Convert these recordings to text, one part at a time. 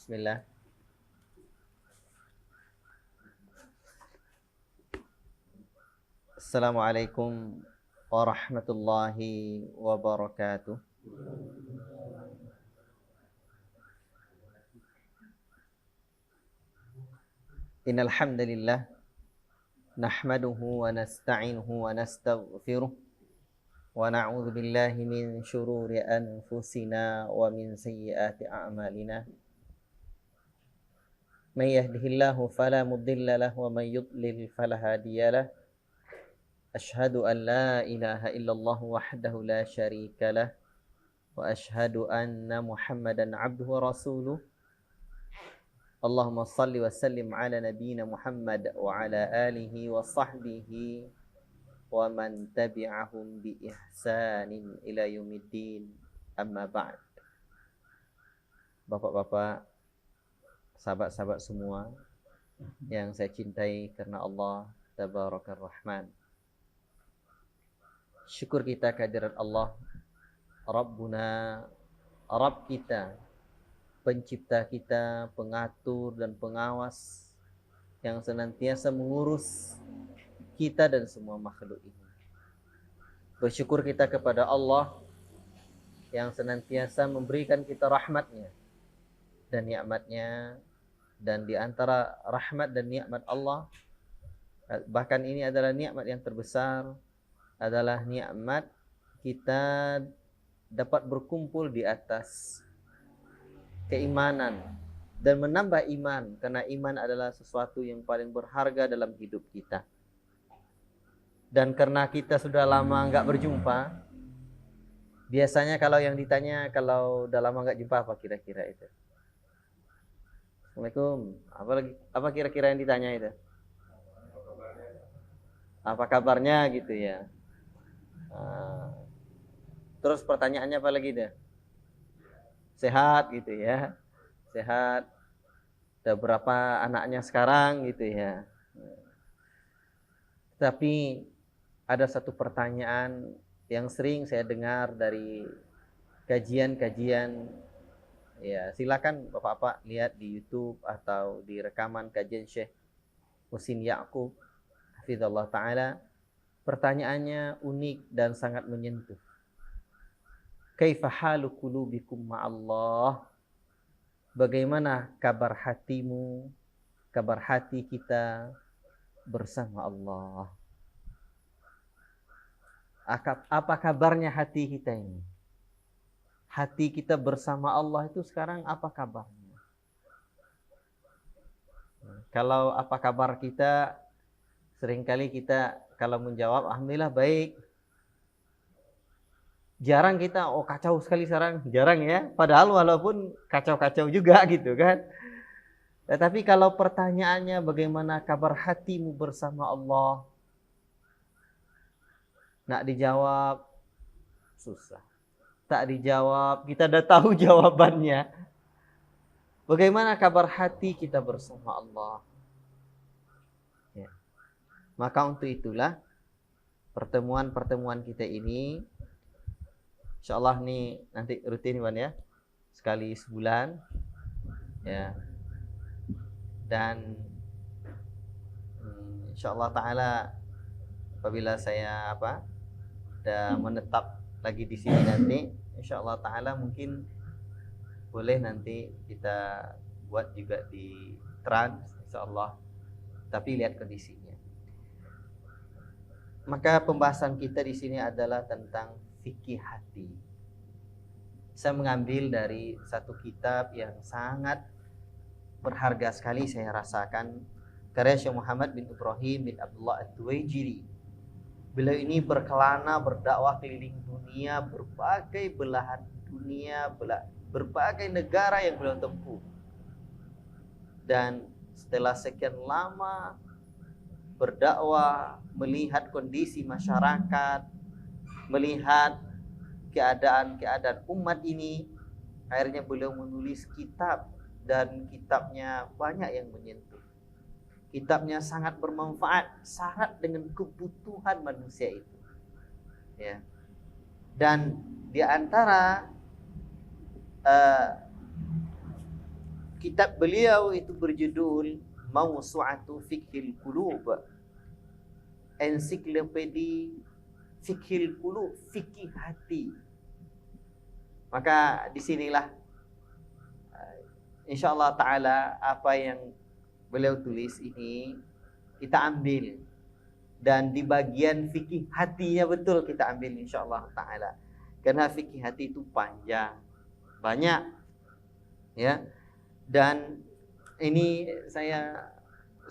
Bismillah. Assalamualaikum warahmatullahi wabarakatuh. Innal hamdalillah nahmaduhu wa nasta'inuhu wa nastaghfiruh wa na'udzu billahi min shururi anfusina wa min sayyiati a'malina. May yahdihillahu fala mudilla lahu wa may yudlil fala hadiya lahu. Asyhadu an la ilaha illallah wahdahu la syarika lah wa asyhadu anna Muhammadan abduhu wa rasuluh. Allahumma salli wa sallim ala nabiyyina Muhammad wa ala alihi wa sahbihi wa man tabi'ahum bi ihsanin ila yaumiddin. Amma ba'd. Bapak-bapak, sahabat-sahabat semua yang saya cintai karena Allah Tabarakar Rahman. Syukur kita kehadirat Allah Rabbuna, Rabb kita, pencipta kita, pengatur dan pengawas yang senantiasa mengurus kita dan semua makhluk ini. Bersyukur kita kepada Allah yang senantiasa memberikan kita rahmatnya dan nikmatnya, dan di antara rahmat dan nikmat Allah, bahkan ini adalah nikmat yang terbesar, adalah nikmat kita dapat berkumpul di atas keimanan dan menambah iman, karena iman adalah sesuatu yang paling berharga dalam hidup kita. Dan karena kita sudah lama nggak berjumpa, biasanya kalau yang ditanya kalau udah lama nggak jumpa apa kira-kira itu? Assalamualaikum. Apa kira-kira yang ditanya itu? Apa kabarnya gitu ya? Terus pertanyaannya apa lagi deh? Sehat gitu ya? Sehat. Ada berapa anaknya sekarang gitu ya? Tapi ada satu pertanyaan yang sering saya dengar dari kajian-kajian. Ya, silakan Bapak-bapak lihat di YouTube atau di rekaman kajian Syekh Husin Ya'qub hafizallahu taala. Pertanyaannya unik dan sangat menyentuh. Kaifa halu qulubikum ma'allah? Bagaimana kabar hatimu, kabar hati kita bersama Allah? Apa kabarnya hati kita ini? Hati kita bersama Allah itu sekarang apa kabarnya? Kalau apa kabar kita, seringkali kita kalau menjawab alhamdulillah baik. Jarang kita kacau sekali sekarang, jarang ya. Padahal walaupun kacau-kacau juga gitu kan. Tetapi kalau pertanyaannya bagaimana kabar hatimu bersama Allah, nak dijawab susah. Tak dijawab, kita udah tahu jawabannya. Bagaimana kabar hati kita bersama Allah? Ya. Maka untuk itulah pertemuan-pertemuan kita ini, insyaallah nih nanti rutin Wan ya, sekali sebulan ya. Dan insyaallah taala apabila saya udah menetap lagi di sini nanti, insyaallah taala mungkin boleh nanti kita buat juga di Trans insyaallah, tapi lihat kondisinya. Maka pembahasan kita di sini adalah tentang fikih hati. Saya mengambil dari satu kitab yang sangat berharga sekali saya rasakan, karya Syekh Muhammad bin Ibrahim bin Abdullah At-Tuwaijiri. Beliau ini berkelana berdakwah keliling dunia, berbagai belahan dunia, berbagai negara yang beliau tempuh. Dan setelah sekian lama berdakwah, melihat kondisi masyarakat, melihat keadaan umat ini, akhirnya beliau menulis kitab, dan kitabnya banyak yang menyentuh. Kitabnya sangat bermanfaat, syarat dengan kebutuhan manusia itu. Ya. Dan di antara kitab beliau itu berjudul Mawsu'atu Fiqhil Qulub, ensiklopedi Fiqhil Qulub, fikih hati. Maka disinilah insyaallah ta'ala apa yang beliau tulis ini kita ambil, dan di bagian fikih hatinya betul kita ambil insyaallah ta'ala, karena fikih hati itu panjang, banyak ya. Dan ini saya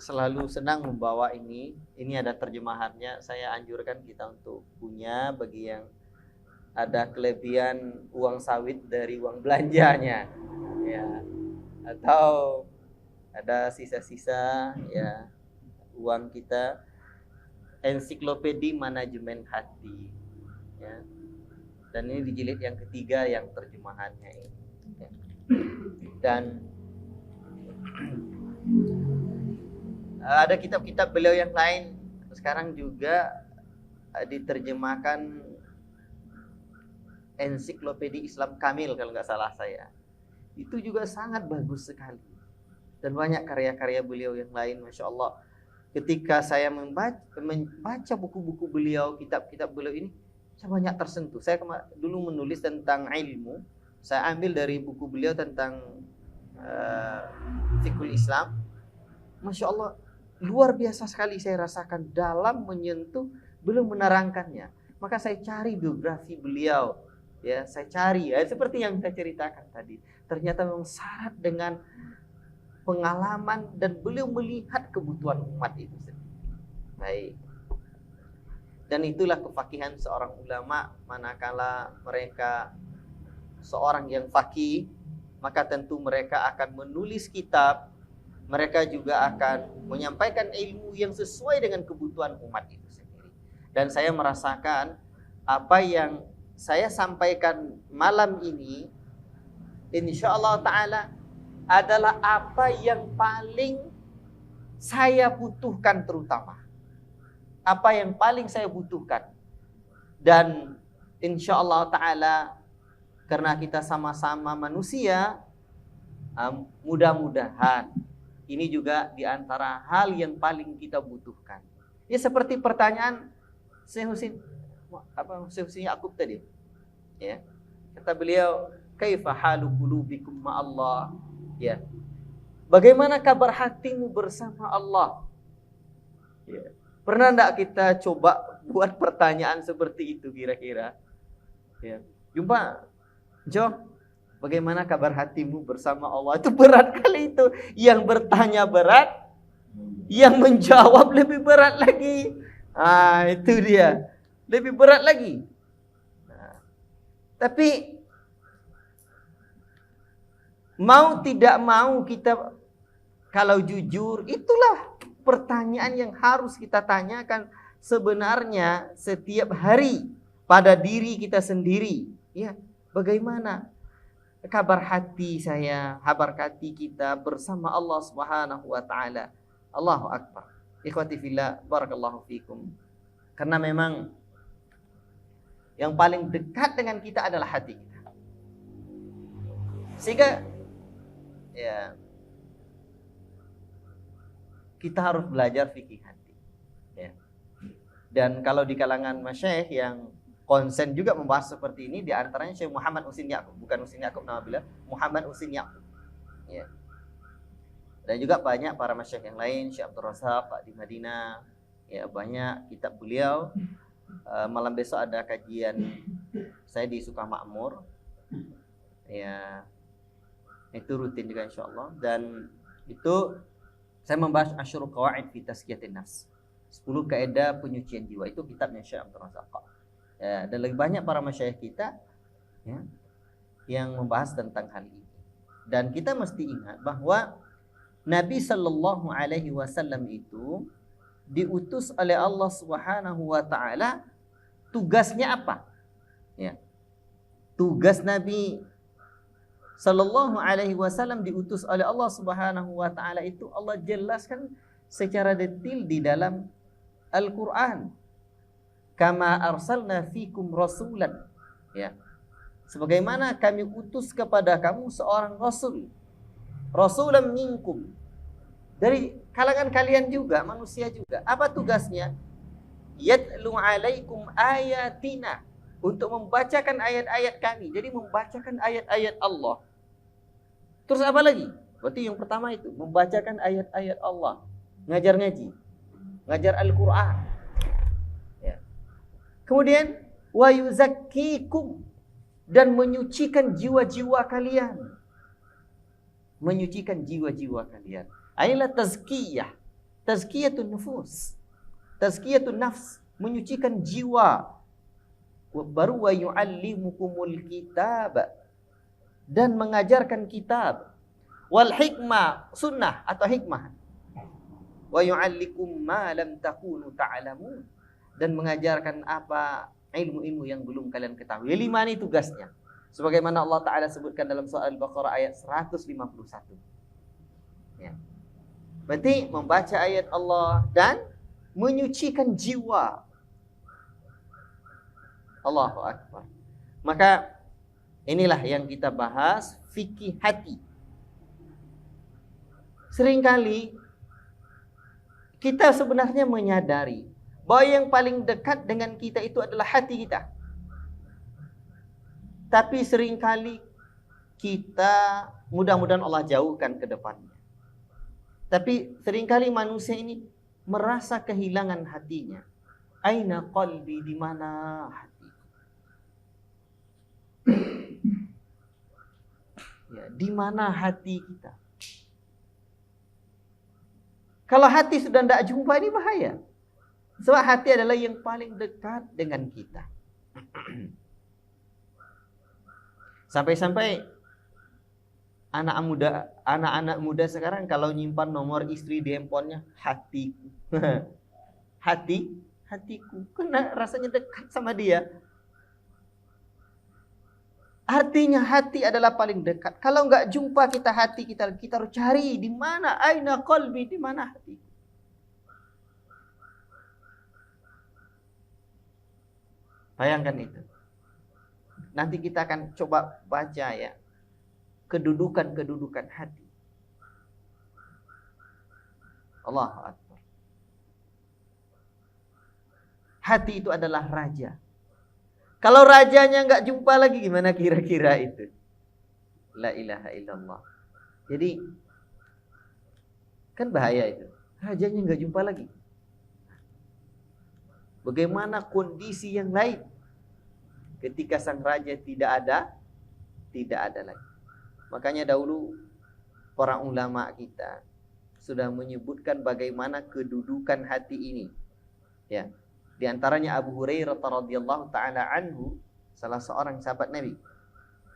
selalu senang membawa ini ada terjemahannya. Saya anjurkan kita untuk punya, bagi yang ada kelebihan uang sawit dari uang belanjanya ya, atau ada sisa-sisa ya uang kita, ensiklopedi manajemen hati ya. Dan ini di jilid yang ketiga yang terjemahannya ini ya. Dan ada kitab-kitab beliau yang lain sekarang juga diterjemahkan, ensiklopedi Islam Kamil kalau nggak salah saya, itu juga sangat bagus sekali, dan banyak karya-karya beliau yang lain, masya Allah. Ketika saya membaca buku-buku beliau, kitab-kitab beliau ini, saya banyak tersentuh. Saya dulu menulis tentang ilmu, saya ambil dari buku beliau tentang Fiqhul Islam, masya Allah, luar biasa sekali saya rasakan dalam menyentuh, belum menerangkannya. Maka saya cari biografi beliau, ya saya cari ya seperti yang saya ceritakan tadi. Ternyata memang syarat dengan pengalaman, dan beliau melihat kebutuhan umat itu sendiri. Baik. Dan itulah kefakihan seorang ulama, manakala mereka seorang yang fakih, maka tentu mereka akan menulis kitab, mereka juga akan menyampaikan ilmu yang sesuai dengan kebutuhan umat itu sendiri. Dan saya merasakan apa yang saya sampaikan malam ini insyaallah ta'ala adalah apa yang paling saya butuhkan, terutama apa yang paling saya butuhkan. Dan insyaallah ta'ala karena kita sama-sama manusia, mudah-mudahan ini juga diantara hal yang paling kita butuhkan. Ya seperti pertanyaan Syekh Husin Yaqub tadi. Ya. Kata beliau, "Kaifa halu qulubikum ma Allah?" Ya. Bagaimana kabar hatimu bersama Allah? Ya. Pernah enggak kita coba buat pertanyaan seperti itu kira-kira? Ya. Jumpa, Jo, bagaimana kabar hatimu bersama Allah? Itu berat kali itu. Yang bertanya berat, yang menjawab lebih berat lagi. Itu dia. Lebih berat lagi. Nah, tapi mau tidak mau kita, kalau jujur, itulah pertanyaan yang harus kita tanyakan sebenarnya setiap hari pada diri kita sendiri. Ya, bagaimana kabar hati saya, kabar hati kita bersama Allah Subhanahu wa taala. Allahu akbar. Ikhwati fillah, barakallahu fikum. Karena memang yang paling dekat dengan kita adalah hati kita. Sehingga ya kita harus belajar fikih hati. Ya. Dan kalau di kalangan masyayikh yang konsen juga membahas seperti ini, di antaranya Syekh Muhammad Husin Yaqub, bukan Husin Yaqub nama beliau, Muhammad Husin Yaqub. Ya. Dan juga banyak para masyayikh yang lain, Syekh Abdul Razak di Madinah. Ya, banyak kitab beliau. Malam besok ada kajian saya di Sukamakmur. Ya. Itu rutin juga insyaallah. Dan itu saya membahas Asyurul Qawaid fi Tazkiyatin Nafs. 10 kaidah penyucian jiwa, itu kitabnya Syekh Abdul Razak. Ya, dan lebih banyak para masyayikh kita ya, yang membahas tentang hal ini. Dan kita mesti ingat bahwa Nabi Sallallahu Alaihi Wasallam itu diutus oleh Allah Subhanahu Wa Taala. Tugasnya apa? Ya, tugas Nabi Sallallahu Alaihi Wasallam diutus oleh Allah Subhanahu Wa Taala itu Allah jelaskan secara detail di dalam Al-Quran. Kama arsalna fikum rasulan. Ya. Sebagaimana kami utus kepada kamu seorang rasul. rasulan minkum, dari kalangan kalian juga, manusia juga. Apa tugasnya? Yatlu alaikum ayatina, untuk membacakan ayat-ayat kami. Jadi membacakan ayat-ayat Allah. Terus apa lagi? Berarti yang pertama itu membacakan ayat-ayat Allah, ngajar ngaji, ngajar Al-Qur'an. Ya. Kemudian wa yuzakkikum, dan menyucikan jiwa-jiwa kalian. Menyucikan jiwa-jiwa kalian. Inilah tazkiyah. Tazkiyatun nufus. Tazkiyatun nafs, menyucikan jiwa. Baru wa yu'allimukumul kitab, dan mengajarkan kitab. Wal hikmah, sunnah atau hikmah. Wa yu'allikum ma lam takunu ta'lamun, dan mengajarkan apa ilmu-ilmu yang belum kalian ketahui. 5 ini tugasnya. Sebagaimana Allah Ta'ala sebutkan dalam surah Al-Baqarah ayat 151. Ya. Berarti membaca ayat Allah dan menyucikan jiwa. Allahu Akbar. Maka inilah yang kita bahas, fikih hati. Seringkali kita sebenarnya menyadari bahwa yang paling dekat dengan kita itu adalah hati kita. Tapi seringkali kita, mudah-mudahan Allah jauhkan ke depannya, tapi seringkali manusia ini merasa kehilangan hatinya. Aina qalbi, di mana hati? Ya, di mana hati kita? Kalau hati sudah tidak jumpa, ini bahaya. Sebab hati adalah yang paling dekat dengan kita. Sampai-sampai anak-anak muda sekarang kalau nyimpan nomor istri di handphonenya, hatiku. Hatiku. Karena rasanya dekat sama dia. Artinya hati adalah paling dekat. Kalau enggak jumpa kita hati kita harus cari di mana, aina qalbi, di mana hati. Bayangkan itu. Nanti kita akan coba baca ya, kedudukan hati. Allahu Akbar. Hati itu adalah raja. Kalau rajanya nggak jumpa lagi, gimana kira-kira itu? La ilaha illallah. Jadi kan bahaya itu. Rajanya nggak jumpa lagi. Bagaimana kondisi yang lain ketika sang raja tidak ada lagi? Makanya dahulu para ulama kita sudah menyebutkan bagaimana kedudukan hati ini. Ya. Di antaranya Abu Hurairah radhiyallahu taala anhu, salah seorang sahabat Nabi.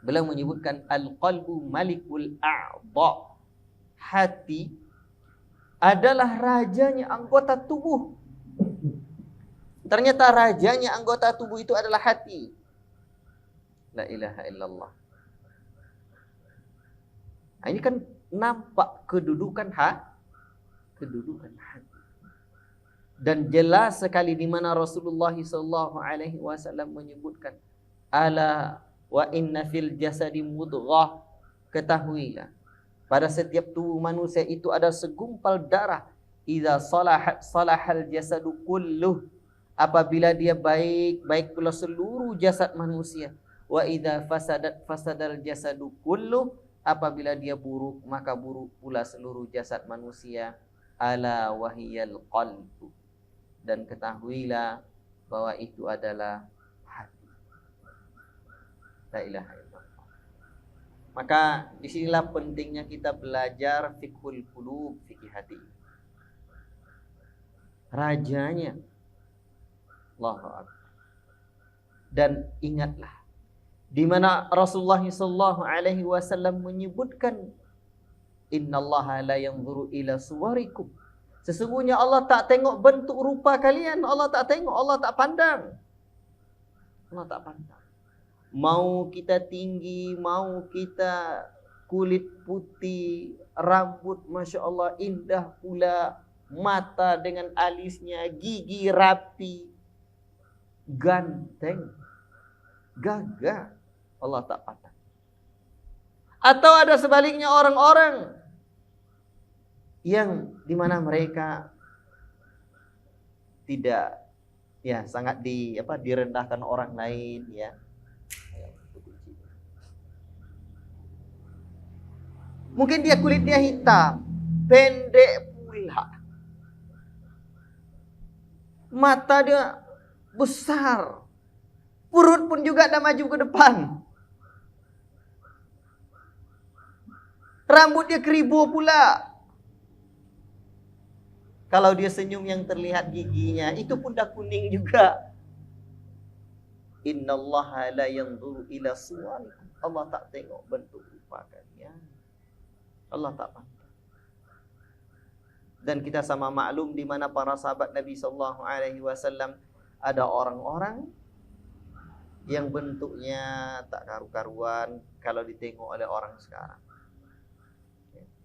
Beliau menyebutkan al-qalbu malikul a'dha. Hati adalah rajanya anggota tubuh. Ternyata rajanya anggota tubuh itu adalah hati. La ilaha illallah. Nah, ini kan nampak kedudukan hati. Dan jelas sekali di mana Rasulullah SAW menyebutkan, ala wa inna fil jasadi mudghah, ketahuilah pada setiap tubuh manusia itu ada segumpal darah. Idza salahal jasadu kulluh, apabila dia baik, baik pula seluruh jasad manusia. Wa idza fasadal jasadu kulluh, apabila dia buruk, maka buruk pula seluruh jasad manusia. Ala wahiyal qalbu, dan ketahuilah bahwa itu adalah hati. La ilaha illallah. Maka disinilah pentingnya kita belajar fiqhul qulub, fikih hati. Rajanya Allahu Akbar. Dan ingatlah di mana Rasulullah SAW menyebutkan, innallaha la yanzuru ila suwarikum, sesungguhnya Allah tak tengok bentuk rupa kalian. Allah tak tengok, Allah tak pandang. Allah tak pandang. Mau kita tinggi, mau kita kulit putih, rambut Masya Allah indah pula, mata dengan alisnya, gigi rapi, ganteng, gagah, Allah tak pandang. Atau ada sebaliknya, orang-orang yang dimana mereka tidak sangat direndahkan orang lain ya. Mungkin dia kulitnya hitam, pendek pula. Mata dia besar. Perut pun juga dah maju ke depan. Rambut dia keribu pula. Kalau dia senyum yang terlihat giginya, itu pun dah kuning juga. Innallaha la yanzuru ila suwarikum. Allah tak tengok bentuk rupa kalian. Allah tak pandang. Dan kita sama maklum di mana para sahabat Nabi SAW ada orang-orang yang bentuknya tak karu-karuan kalau ditengok oleh orang sekarang.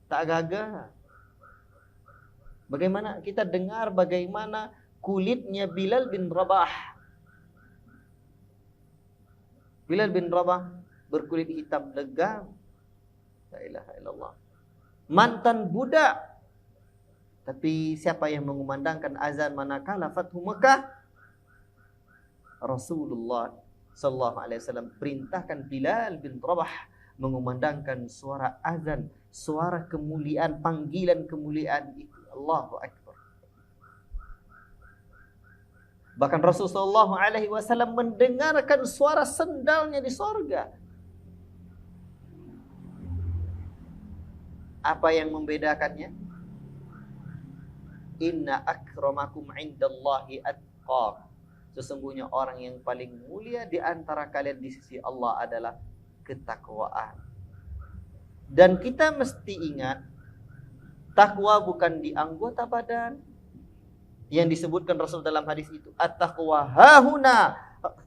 Tak gagah. Bagaimana kita dengar bagaimana kulitnya Bilal bin Rabah. Bilal bin Rabah berkulit hitam legam. La ilaha illallah. Mantan budak. Tapi siapa yang mengumandangkan azan manakala Fathu Mekah? Rasulullah sallallahu alaihi wasallam perintahkan Bilal bin Rabah mengumandangkan suara azan, suara kemuliaan, panggilan kemuliaan itu. Allahu Akbar. Bahkan Rasulullah sallallahu alaihi wasallam mendengarkan suara sendalnya di sorga. Apa yang membedakannya? Inna akramakum indallahi atqakum. Sesungguhnya orang yang paling mulia di antara kalian di sisi Allah adalah ketakwaan. Dan kita mesti ingat, takwa bukan di anggota badan yang disebutkan Rasul dalam hadis itu. At-taqwa hahuna.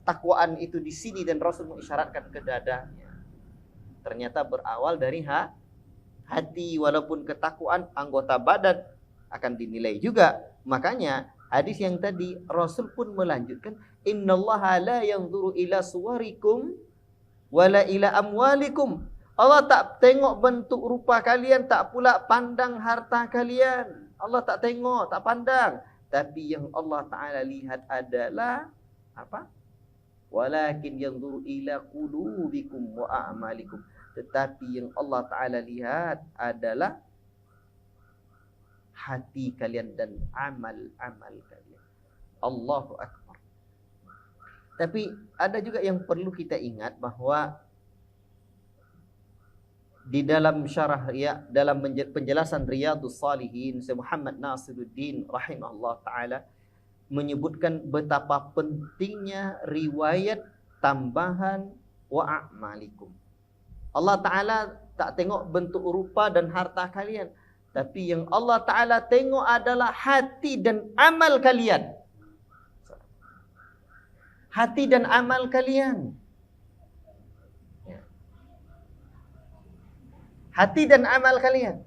Takwaan itu di sini dan Rasul mengisyaratkan ke dadanya. Ternyata berawal dari hati. Walaupun ketakwaan anggota badan akan dinilai juga. Makanya hadis yang tadi Rasul pun melanjutkan, innallaha la yanzuru ila suwarikum wala ila amwalikum. Allah tak tengok bentuk rupa kalian, tak pula pandang harta kalian. Allah tak tengok, tak pandang. Tapi yang Allah Ta'ala lihat adalah apa? Walakin yanzuru ila qulubikum wa a'malikum. Tetapi yang Allah Ta'ala lihat adalah hati kalian dan amal-amal kalian. Allahu Akbar. Tapi ada juga yang perlu kita ingat bahwa di dalam syarah dalam penjelasan Riyadhus Shalihin, Syekh Muhammad Nasiruddin rahimahullah taala menyebutkan betapa pentingnya riwayat tambahan wa a'malikum. Allah Taala tak tengok bentuk rupa dan harta kalian, tapi yang Allah Taala tengok adalah hati dan amal kalian. Hati dan amal kalian. Hati dan amal kalian.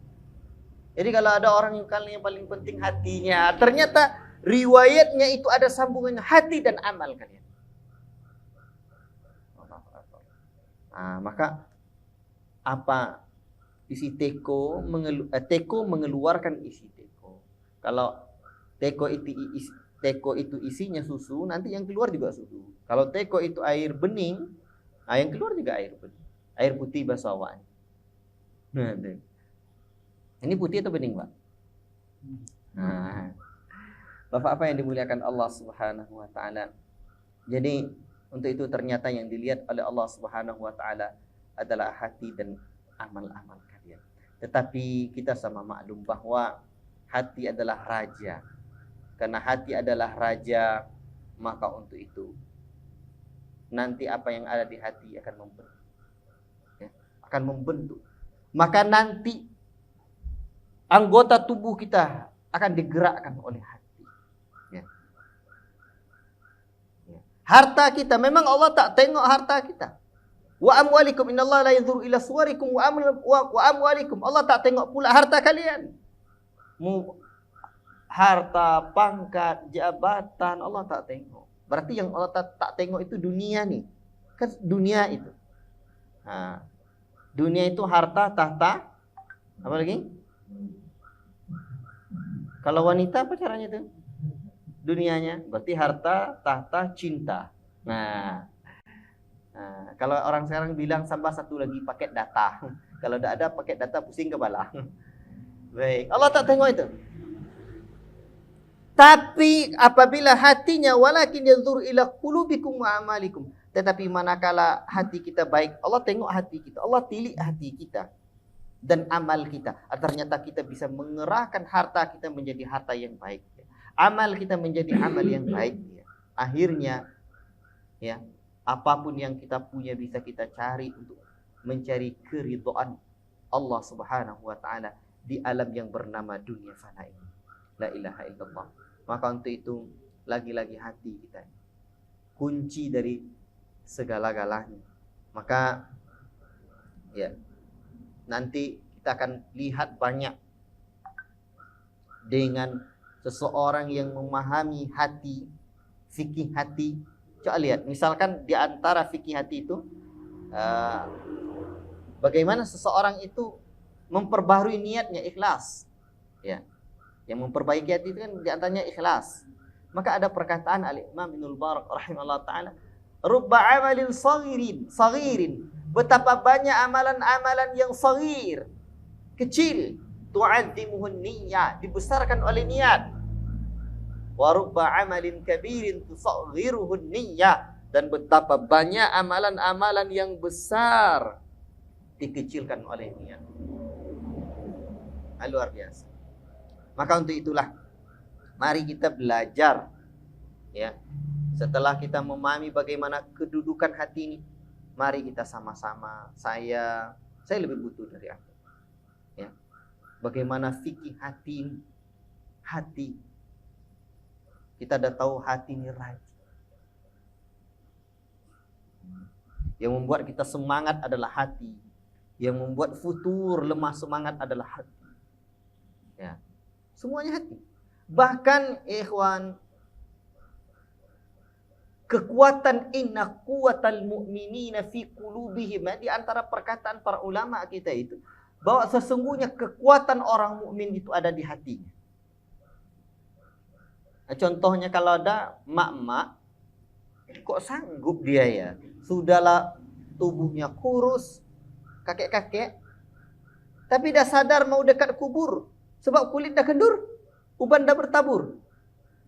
Jadi kalau ada orang yang paling penting hatinya, ternyata riwayatnya itu ada sambungannya hati dan amal kalian. Maka apa isi teko mengeluarkan isi teko. Kalau teko itu isinya susu, nanti yang keluar juga susu. Kalau teko itu air bening, yang keluar juga air bening. Air putih basawan. Nah, ini putih atau bening, Pak? Bapak apa yang dimuliakan Allah Subhanahu wa taala. Jadi untuk itu ternyata yang dilihat oleh Allah Subhanahu wa taala adalah hati dan amal-amal kalian. Tetapi kita sama maklum bahwa hati adalah raja. Karena hati adalah raja, maka untuk itu nanti apa yang ada di hati akan membentuk. Akan membentuk. Maka nanti anggota tubuh kita akan digerakkan oleh hati. Harta kita, memang Allah tak tengok harta kita. Wa amwalikum, innallaha la yanzuru ila suwarikum wa amwalikum. Allah tak tengok pula harta kalian. Harta, pangkat, jabatan, Allah tak tengok. Berarti yang Allah tak tengok itu dunia nih. Kan dunia itu. Dunia itu harta, tahta, apa lagi? Kalau wanita apa caranya tuh? Dunianya berarti harta, tahta, cinta. Nah, kalau orang sekarang bilang tambah satu lagi paket data. Kalau tidak ada paket data pusing kepala. Baik, Allah tak tengok itu. Tapi apabila hatinya walakin yanzur ila qulubikum wa amalikum. Tetapi manakala hati kita baik, Allah tengok hati kita. Allah tilik hati kita dan amal kita. Ternyata kita bisa mengerahkan harta kita menjadi harta yang baik. Amal kita menjadi amal yang baik. Akhirnya ya, apapun yang kita punya bisa kita cari untuk mencari keridhaan Allah Subhanahu wa taala di alam yang bernama dunia fana ini. La ilaha illallah. Maka untuk itu lagi-lagi hati kita kunci dari segala-galanya. Maka ya, nanti kita akan lihat banyak dengan seseorang yang memahami hati, fikih hati. Coba lihat, misalkan di antara fikih hati itu bagaimana seseorang itu memperbaharui niatnya, ikhlas. Ya. Yang memperbaiki hati itu kan di antaranya ikhlas. Maka ada perkataan Al-Imam Ibnul Barak rahimahullah ta'ala, rubba amalin saghirin. Betapa banyak amalan-amalan yang saghir, kecil, tu'azzimuhun niyyah, dibesarkan oleh niat. Wa rubba amalin kabirin tusaghiruhun niyyah, dan betapa banyak amalan-amalan yang besar dikecilkan oleh niat. Luar biasa. Maka untuk itulah mari kita belajar ya. Setelah kita memahami bagaimana kedudukan hati ini, mari kita sama-sama, saya lebih butuh dari aku. Ya. Bagaimana fikih hati ini? Hati. Kita dah tahu hati ini rajin. Yang membuat kita semangat adalah hati. Yang membuat futur lemah semangat adalah hati. Ya. Semuanya hati. Bahkan ikhwan, kekuatan inna quwwatal mu'minina fi qulubihim, di antara perkataan para ulama kita itu bahwa sesungguhnya kekuatan orang mukmin itu ada di hatinya. Contohnya kalau ada mak-mak, kok sanggup dia ya, sudahlah tubuhnya kurus, kakek-kakek, tapi dah sadar mau dekat kubur. Sebab kulit dah kendur, uban dah bertabur.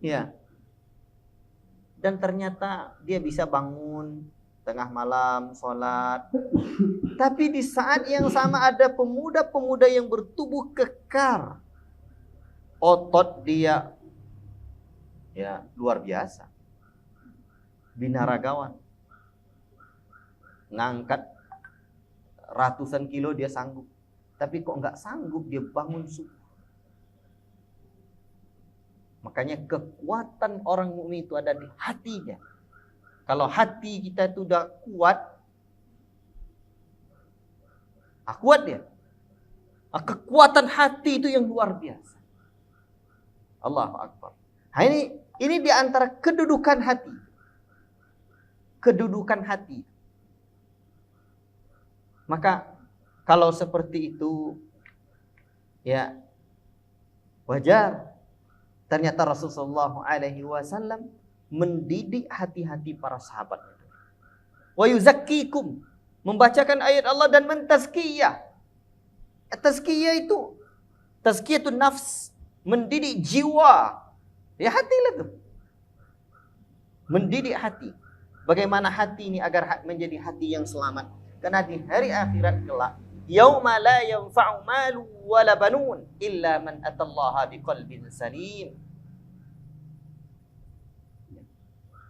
Ya. Dan ternyata dia bisa bangun tengah malam, sholat. Tapi di saat yang sama ada pemuda-pemuda yang bertubuh kekar. Otot dia ya luar biasa. Binaragawan. Ngangkat ratusan kilo dia sanggup. Tapi kok enggak sanggup dia bangun subuh. Makanya kekuatan orang mukmin itu ada di hatinya. Kalau hati kita itu udah kuat, kuat dia. Kekuatan hati itu yang luar biasa. Allahu Akbar. Nah, ini di antara kedudukan hati. Kedudukan hati. Maka kalau seperti itu, ya wajar. Ternyata Rasulullah SAW mendidik hati-hati para sahabat. Wa yuzakkikum, membacakan ayat Allah dan mentazkiyah. Tazkiyah itu tazkiyatun nafs, mendidik jiwa. Ya hatilah tuh. Mendidik hati. Bagaimana hati ini agar menjadi hati yang selamat? Karena di hari akhirat kelak, yauma la yanfa'u malu wala banun illa man atallaha biqalbin salim.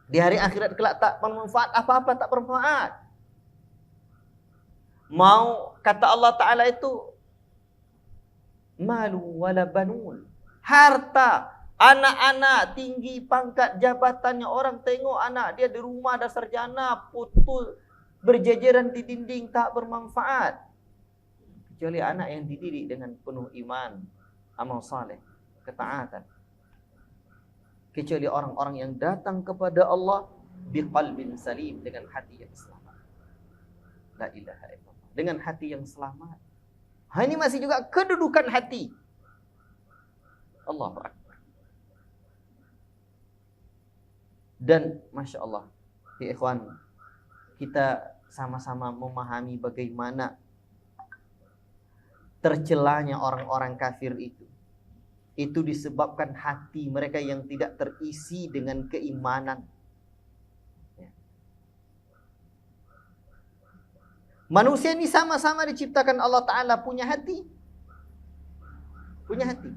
Di hari akhirat kelak tak bermanfaat apa-apa, tak bermanfaat. Mau kata Allah Ta'ala itu malu wala banun, harta, anak-anak, tinggi pangkat jabatannya, orang tengok anak dia di rumah dah sarjana, putul berjejeran di dinding, tak bermanfaat. Kecuali anak yang dididik dengan penuh iman, amal saleh, ketaatan. Kecuali orang-orang yang datang kepada Allah biqalbin salim, dengan hati yang selamat. La ilaha illallah, dengan hati yang selamat. Ini masih juga kedudukan hati. Allahu Akbar. Dan Masya Allah, ya ikhwan, kita sama-sama memahami bagaimana tercelanya orang-orang kafir itu. Itu disebabkan hati mereka yang tidak terisi dengan keimanan. Manusia ini sama-sama diciptakan Allah Ta'ala punya hati. Punya hati.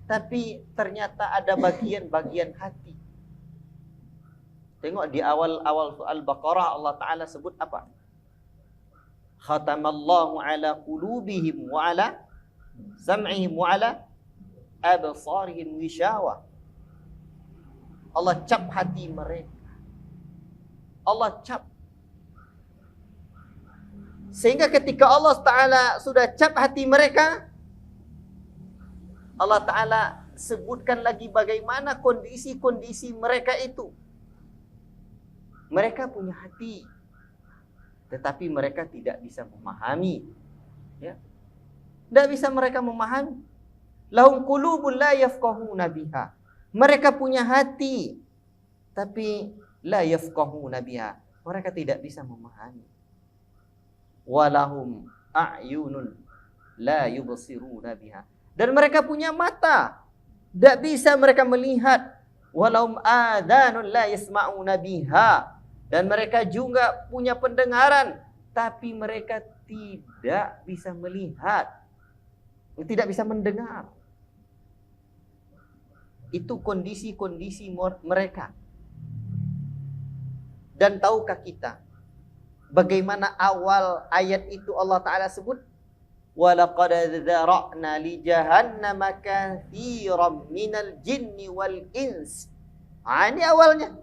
Tapi ternyata ada bagian-bagian hati. Tengok di awal-awal Al-Baqarah Allah Ta'ala sebut apa? Khatamallahu ala qulubihim wa ala sam'ihim wa ala absarihim wishawa. Allah cap hati mereka. Allah cap. Sehingga ketika Allah Ta'ala sudah cap hati mereka, Allah Ta'ala sebutkan lagi bagaimana kondisi-kondisi mereka itu. Mereka punya hati, tetapi mereka tidak bisa memahami. Ya. Tidak bisa mereka memahami. Lahum qulubun la yafqahuna biha. Mereka punya hati, tapi la yafqahuna biha. Mereka tidak bisa memahami. Walahum a'yunun la yubsiruna biha. Dan mereka punya mata, tidak bisa mereka melihat. Walahum adhanun la yasma'una biha. Dan mereka juga punya pendengaran, tapi mereka tidak bisa melihat, tidak bisa mendengar. Itu kondisi-kondisi mereka. Dan tahukah kita bagaimana awal ayat itu Allah Ta'ala sebut? وَلَقَدْ ذَرَعْنَا لِجَهَنَّمَ كَثِيرًا مِنَ الْجِنِّ وَالْإِنسِ. Ini awalnya.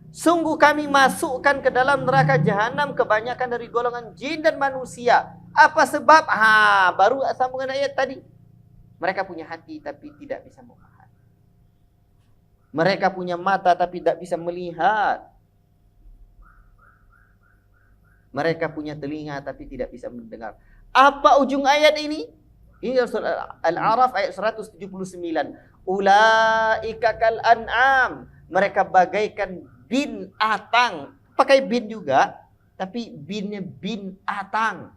Sungguh kami masukkan ke dalam neraka jahanam kebanyakan dari golongan jin dan manusia. Apa sebab? Baru sambungan ayat tadi. Mereka punya hati tapi tidak bisa memahami. Mereka punya mata tapi tidak bisa melihat. Mereka punya telinga tapi tidak bisa mendengar. Apa ujung ayat ini? Ini surah Al-A'raf ayat 179. Ulaika kal an'am. Mereka bagaikan binatang. Pakai bin juga, tapi binnya binatang.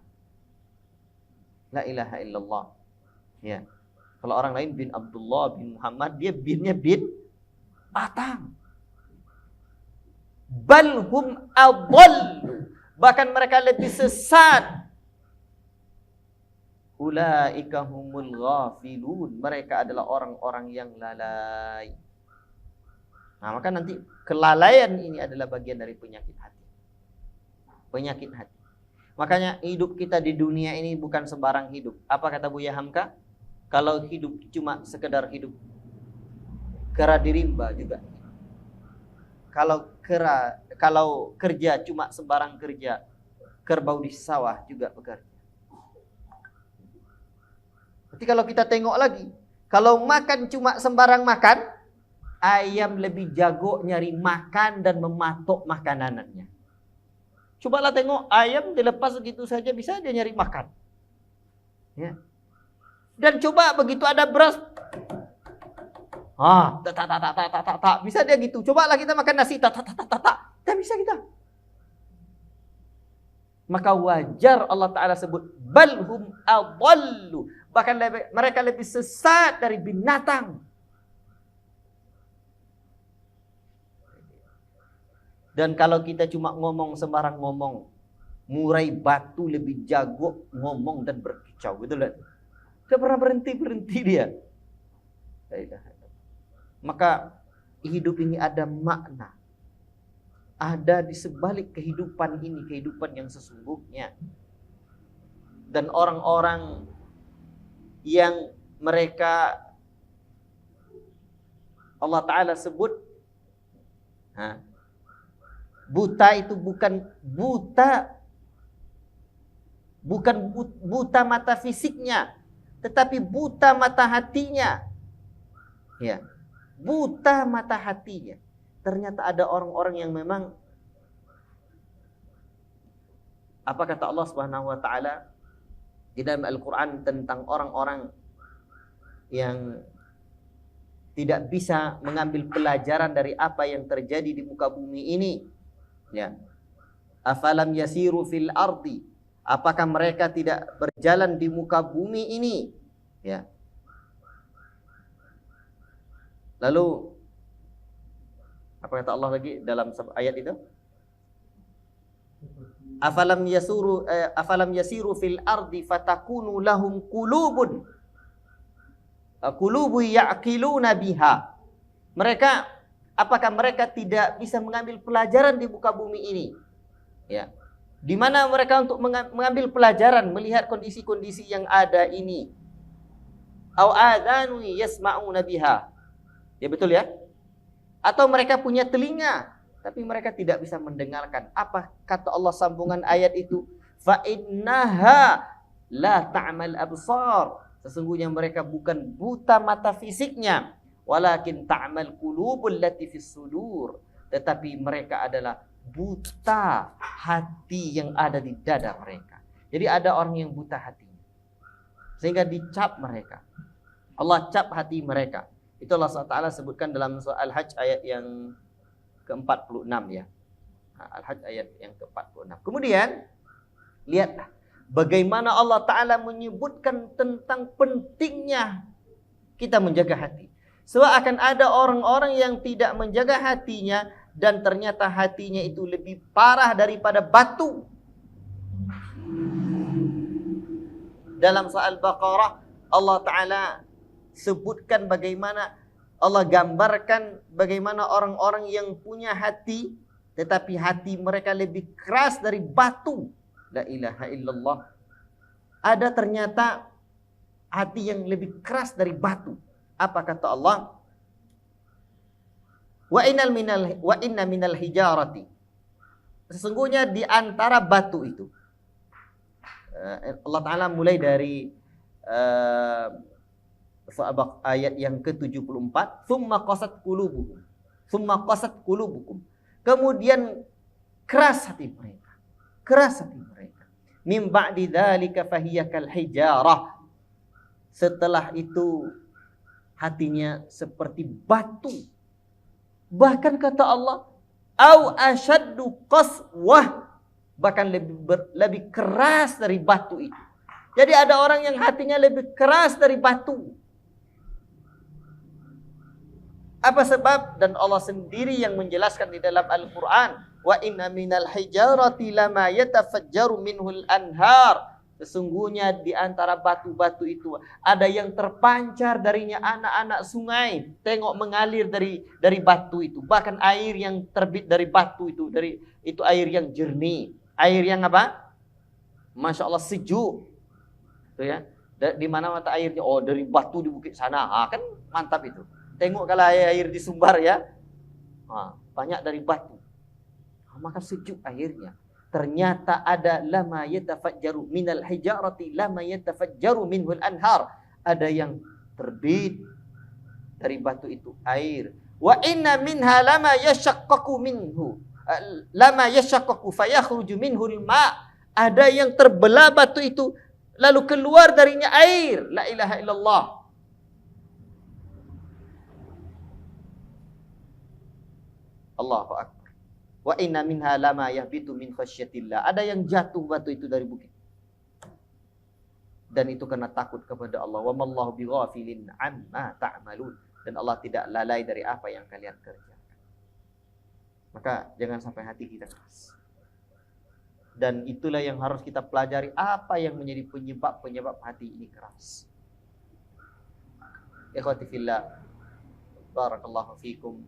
La ilaha illallah. Ya. Kalau orang lain bin Abdullah, bin Muhammad, dia binnya bin atang. Balhum adall. Bahkan mereka lebih sesat. Ulaika humul ghafilun. Mereka adalah orang-orang yang lalai. Nah, maka nanti kelalaian ini adalah bagian dari penyakit hati. Penyakit hati. Makanya hidup kita di dunia ini bukan sembarang hidup. Apa kata Buya Hamka? Kalau hidup cuma sekedar hidup, kera di rimba juga. Kalau kerja cuma sembarang kerja, kerbau di sawah juga bekerja. Tapi kalau kita tengok lagi, kalau makan cuma sembarang makan, ayam lebih jago nyari makan dan mematok makanannya. Cobalah tengok ayam dilepas begitu saja bisa dia nyari makan. Ya. Dan coba begitu ada beras, bisa dia gitu. Cobalah kita makan nasi, tak bisa kita. Maka wajar Allah Ta'ala sebut balhum adallu. Bahkan mereka lebih sesat dari binatang. Dan kalau kita cuma ngomong sembarang ngomong, murai batu lebih jago ngomong dan berkicau, gitu loh. Tidak pernah berhenti dia. Maka hidup ini ada makna. Ada di sebalik kehidupan ini, kehidupan yang sesungguhnya. Dan orang-orang yang mereka Allah Ta'ala sebut buta itu bukan buta mata fisiknya, tetapi buta mata hatinya. Ya, buta mata hatinya. Ternyata ada orang-orang yang memang, apa kata Allah Subhanahu wa taala di dalam Al-Qur'an tentang orang-orang yang tidak bisa mengambil pelajaran dari apa yang terjadi di muka bumi ini. Ya. Afalam yasiru fil ardi. Apakah mereka tidak berjalan di muka bumi ini? Ya. Lalu apa kata Allah lagi dalam ayat itu? Afalam yasiru fil ardi fatakunu lahum qulubun ya'qiluna biha. Apakah mereka tidak bisa mengambil pelajaran di muka bumi ini? Ya. Di mana mereka untuk mengambil pelajaran, melihat kondisi-kondisi yang ada ini? Au adanu yasma'una biha. Ya betul ya? Atau mereka punya telinga tapi mereka tidak bisa mendengarkan. Apa kata Allah sambungan ayat itu? Fa innaha la ta'mal absar. Sesungguhnya mereka bukan buta mata fisiknya, walakin ta'mal qulubul lati fis sudur. Tetapi mereka adalah buta hati yang ada di dada mereka. Jadi ada orang yang buta hatinya, sehingga dicap mereka. Allah cap hati mereka. Itu Allah SWT sebutkan dalam surah Al-Hajj ayat yang ke-46 ya. Al-Hajj ayat yang ke-46. Kemudian lihatlah bagaimana Allah Ta'ala menyebutkan tentang pentingnya kita menjaga hati. Sebab akan ada orang-orang yang tidak menjaga hatinya dan ternyata hatinya itu lebih parah daripada batu. Dalam surah Al-Baqarah Allah Ta'ala sebutkan bagaimana Allah gambarkan bagaimana orang-orang yang punya hati tetapi hati mereka lebih keras dari batu. La ilaha illallah. Ada ternyata hati yang lebih keras dari batu. Apa kata Allah? Wa inna minal hijarati. Sesungguhnya di antara batu itu. Allah Ta'ala mulai dari ayat yang ke-74, summa qasat qulubukum. Kemudian keras hati mereka. Mim ba'di dzalika fahiya kal hijarah. Setelah itu hatinya seperti batu. Bahkan kata Allah, au asyaddu qaswah, bahkan lebih keras dari batu itu. Jadi ada orang yang hatinya lebih keras dari batu. Apa sebab? Dan Allah sendiri yang menjelaskan di dalam Al-Quran. Wa inna minal hijarati lama yatafajjaru minhul anhar. Sesungguhnya di antara batu-batu itu ada yang terpancar darinya anak-anak sungai. Tengok mengalir dari batu itu. Bahkan air yang terbit dari batu itu, itu air yang jernih. Air yang apa? Masya Allah sejuk. Itu ya. Di mana mata airnya? Oh, dari batu di bukit sana. Kan mantap itu. Tengok kalau air di Sumbar ya, banyak dari batu, maka sejuk airnya. Ternyata ada lama yatafajjaru minal hijarati lama yatafajjaru minhul anhar. Ada yang terbit dari batu itu air. Wa inna minha lama yashaqqaqu fayakhruju minhul ma. Ada yang terbelah batu itu lalu keluar darinya air. La ilaha illallah. Allahu akbar. Wa inna minha lama yahbitu min khasyatillah. Ada yang jatuh batu itu dari bukit. Dan itu karena takut kepada Allah. Wa mallahu bighafilin amma ta'malun. Dan Allah tidak lalai dari apa yang kalian kerjakan. Maka jangan sampai hati kita keras. Dan itulah yang harus kita pelajari, apa yang menjadi penyebab hati ini keras. Ikhwati fillah, barakallahu fikum.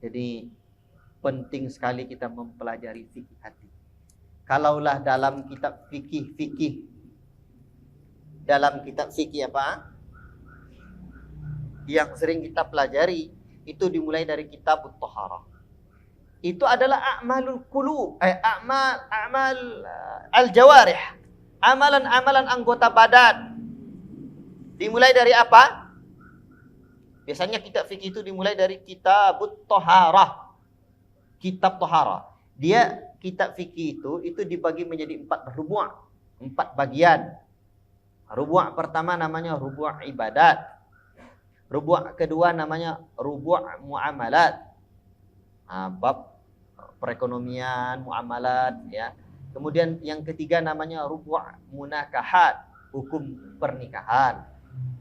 Jadi penting sekali kita mempelajari fikih hati. Kalaulah dalam kitab fikih apa? Yang sering kita pelajari itu dimulai dari kitab At-Taharah. Itu adalah a'malul qulub, a'mal al-jawarih. Amalan-amalan anggota badan. Dimulai dari apa? Biasanya kitab fikih itu dimulai dari kitab Taharah. Kitab Taharah. Kitab fikih itu dibagi menjadi 4 rubu', 4 bagian. Rubu' pertama namanya rubu' ibadat. Rubu' kedua namanya rubu' muamalat. Bab perekonomian, muamalat, ya. Kemudian yang ketiga namanya rubu' munakahat, hukum pernikahan.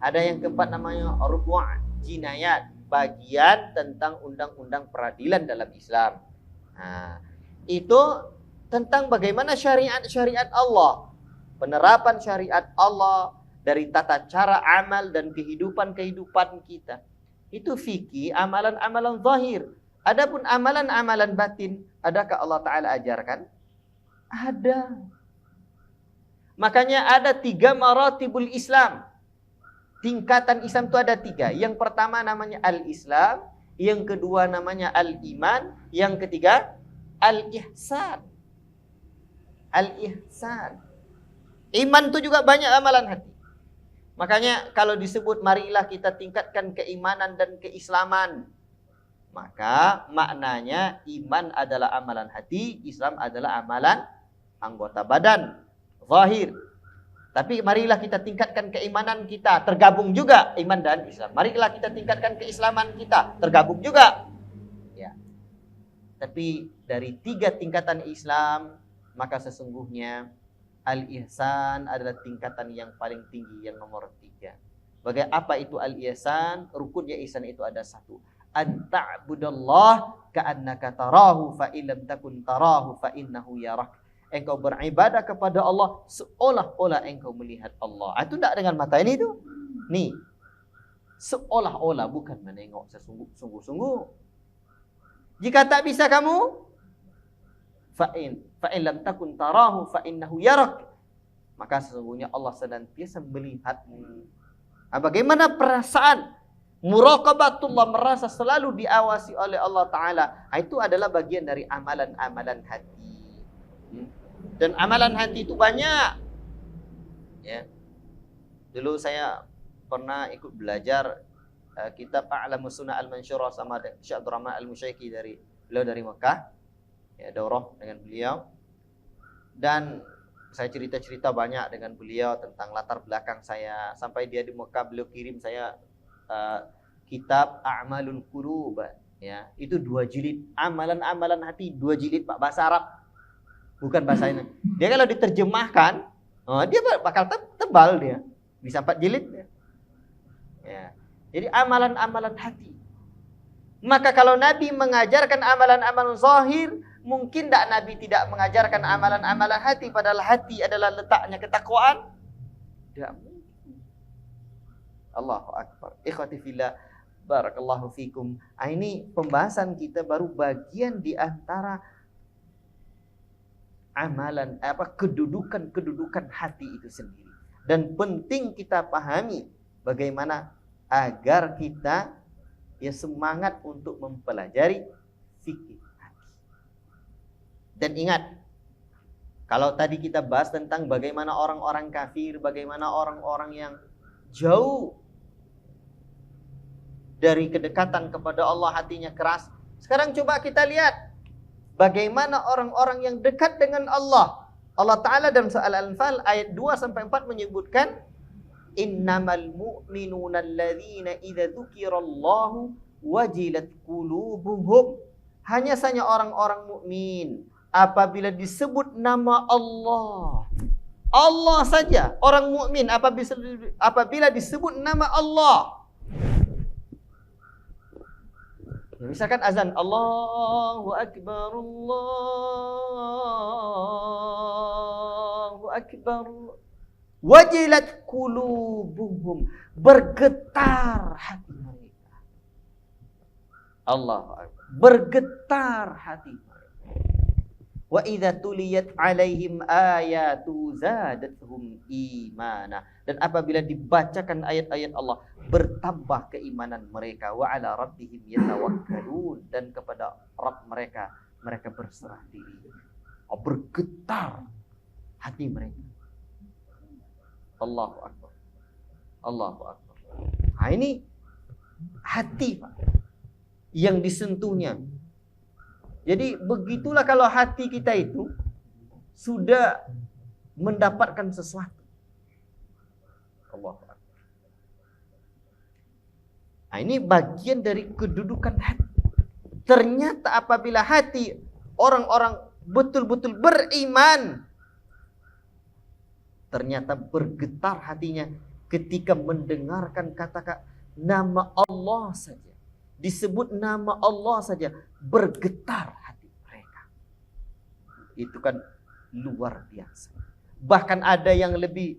Ada yang keempat namanya rubu' jinayat, bagian tentang undang-undang peradilan dalam Islam. Nah, itu tentang bagaimana syariat-syariat Allah, penerapan syariat Allah dari tata cara amal dan kehidupan-kehidupan kita. Itu fikih, amalan-amalan zahir. Adapun amalan-amalan batin, adakah Allah Ta'ala ajarkan? Ada. Makanya ada 3 maratibul Islam. Tingkatan Islam itu ada 3. Yang pertama namanya al-Islam, yang kedua namanya al-Iman, yang ketiga al-Ihsan. Al-Ihsan. Iman itu juga banyak amalan hati. Makanya kalau disebut marilah kita tingkatkan keimanan dan keislaman, maka maknanya iman adalah amalan hati, Islam adalah amalan anggota badan, zahir. Tapi marilah kita tingkatkan keimanan kita, tergabung juga iman dan Islam. Marilah kita tingkatkan keislaman kita, tergabung juga. Ya. Tapi dari 3 tingkatan Islam, maka sesungguhnya al-ihsan adalah tingkatan yang paling tinggi, yang nomor 3. Bagaimana apa itu al-ihsan? Rukunnya ihsan itu ada 1. An ta'budallah ka'annaka tarahu fa illam takun tarahu fa innahu yarak. Engkau beribadah kepada Allah seolah-olah engkau melihat Allah. Itu tidak dengan mata ini tu. Nih. Seolah-olah, bukan menengok sungguh-sungguh. Jika tak bisa kamu, fa in lam takun tarahu fa innahu yarak. Maka sesungguhnya Allah senantiasa melihatmu. Bagaimana perasaan muraqabatullah, merasa selalu diawasi oleh Allah Ta'ala. Itu adalah bagian dari amalan-amalan hati. Dan amalan hati itu banyak. Ya. Dulu saya pernah ikut belajar kitab A'lamus Sunnah Al-Mansyurah sama Syekh Abdul Rahman Al-Musyaiki dari Mekah. Ya, daurah dengan beliau. Dan saya cerita-cerita banyak dengan beliau tentang latar belakang saya. Sampai dia di Mekah, beliau kirim saya kitab A'malul Qulub, ya, itu 2 jilid, amalan-amalan hati 2 jilid, Pak, bahasa Arab, bukan bahasa ini. Dia kalau diterjemahkan, dia bakal tebal, dia bisa 4 jilid ya. Ya. Jadi amalan-amalan hati. Maka kalau Nabi mengajarkan amalan-amalan zahir, mungkin tak Nabi tidak mengajarkan amalan-amalan hati, padahal hati adalah letaknya ketakwaan? Tidak mungkin. Allahu Akbar. Ikhwati fillah, barakallahu fikum. Ini pembahasan kita baru bagian di antara amalan, kedudukan hati itu sendiri. Dan penting kita pahami bagaimana agar kita semangat untuk mempelajari fikih hati. Dan ingat, kalau tadi kita bahas tentang bagaimana orang-orang kafir, bagaimana orang-orang yang jauh dari kedekatan kepada Allah, hatinya keras. Sekarang coba kita lihat bagaimana orang-orang yang dekat dengan Allah. Allah Ta'ala dalam surah Al-Anfal ayat 2-4 menyebutkan, innamal mu'minuna alladzina idza dzukirallahu wajilat qulubuhum. Hanya saja orang-orang mukmin apabila disebut nama Allah. Allah saja, orang mukmin apabila disebut nama Allah. Ya, misalkan azan, Allahu Akbar, Allahu Akbar. Wajilat qulubuhum, bergetar hati mereka. Allahu Akbar, bergetar hati mereka. Wa idza tuliyat alaihim ayatu zadatuhum imana. Dan apabila dibacakan ayat-ayat Allah, bertambah keimanan mereka. Wa ala rabbihim yatawakkalun, dan kepada Rabb mereka berserah diri. Bergetar hati mereka. Allahu Akbar. Allahu Akbar. Ini hati, Pak, yang disentuhnya. Jadi begitulah kalau hati kita itu sudah mendapatkan sesuatu. Nah, ini bagian dari kedudukan hati. Ternyata apabila hati orang-orang betul-betul beriman, ternyata bergetar hatinya ketika mendengarkan kata-kata nama Allah saja. Disebut nama Allah saja, bergetar hati mereka. Itu kan luar biasa. Bahkan ada yang lebih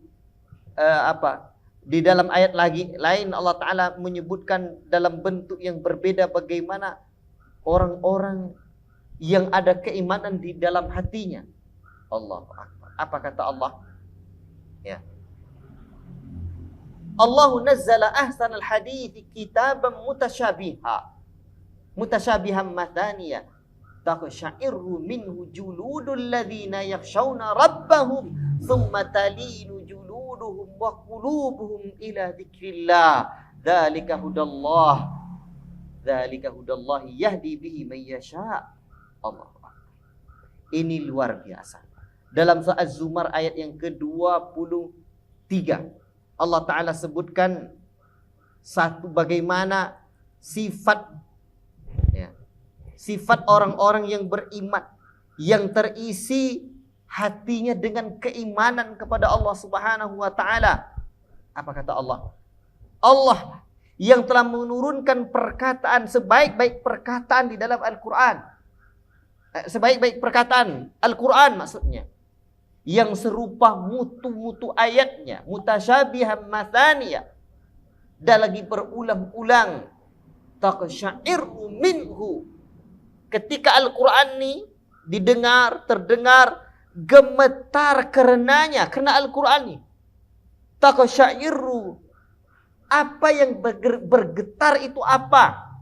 di dalam ayat lain Allah Ta'ala menyebutkan dalam bentuk yang berbeda bagaimana orang-orang yang ada keimanan di dalam hatinya. Allahu Akbar. Apa kata Allah? Ya. Allahu nazzala ahsanal hadithi kitaban mutasyabihan mathaniya taqsha'iru minhu juludul ladzina yakhshawna rabbahum thumma talinu juluduhum wa qulubuhum ila dzikrillah dzalika hudallahi yahdi bihi man yasha. Allah. Ini luar biasa. Dalam surah Az-Zumar ayat yang ke-23 Allah Ta'ala sebutkan satu bagaimana sifat orang-orang yang beriman, yang terisi hatinya dengan keimanan kepada Allah Subhanahu wa Ta'ala. Apa kata Allah? Allah yang telah menurunkan perkataan sebaik-baik perkataan di dalam Al-Quran. Sebaik-baik perkataan Al-Quran maksudnya, yang serupa mutu-mutu ayatnya, mutasyabihan mathaniya, dan lagi berulang-ulang, taqsha'iru minhu. Ketika Al-Quran ini terdengar gemetar karena Al-Quran ini. Taqsha'iru, apa yang bergetar itu apa?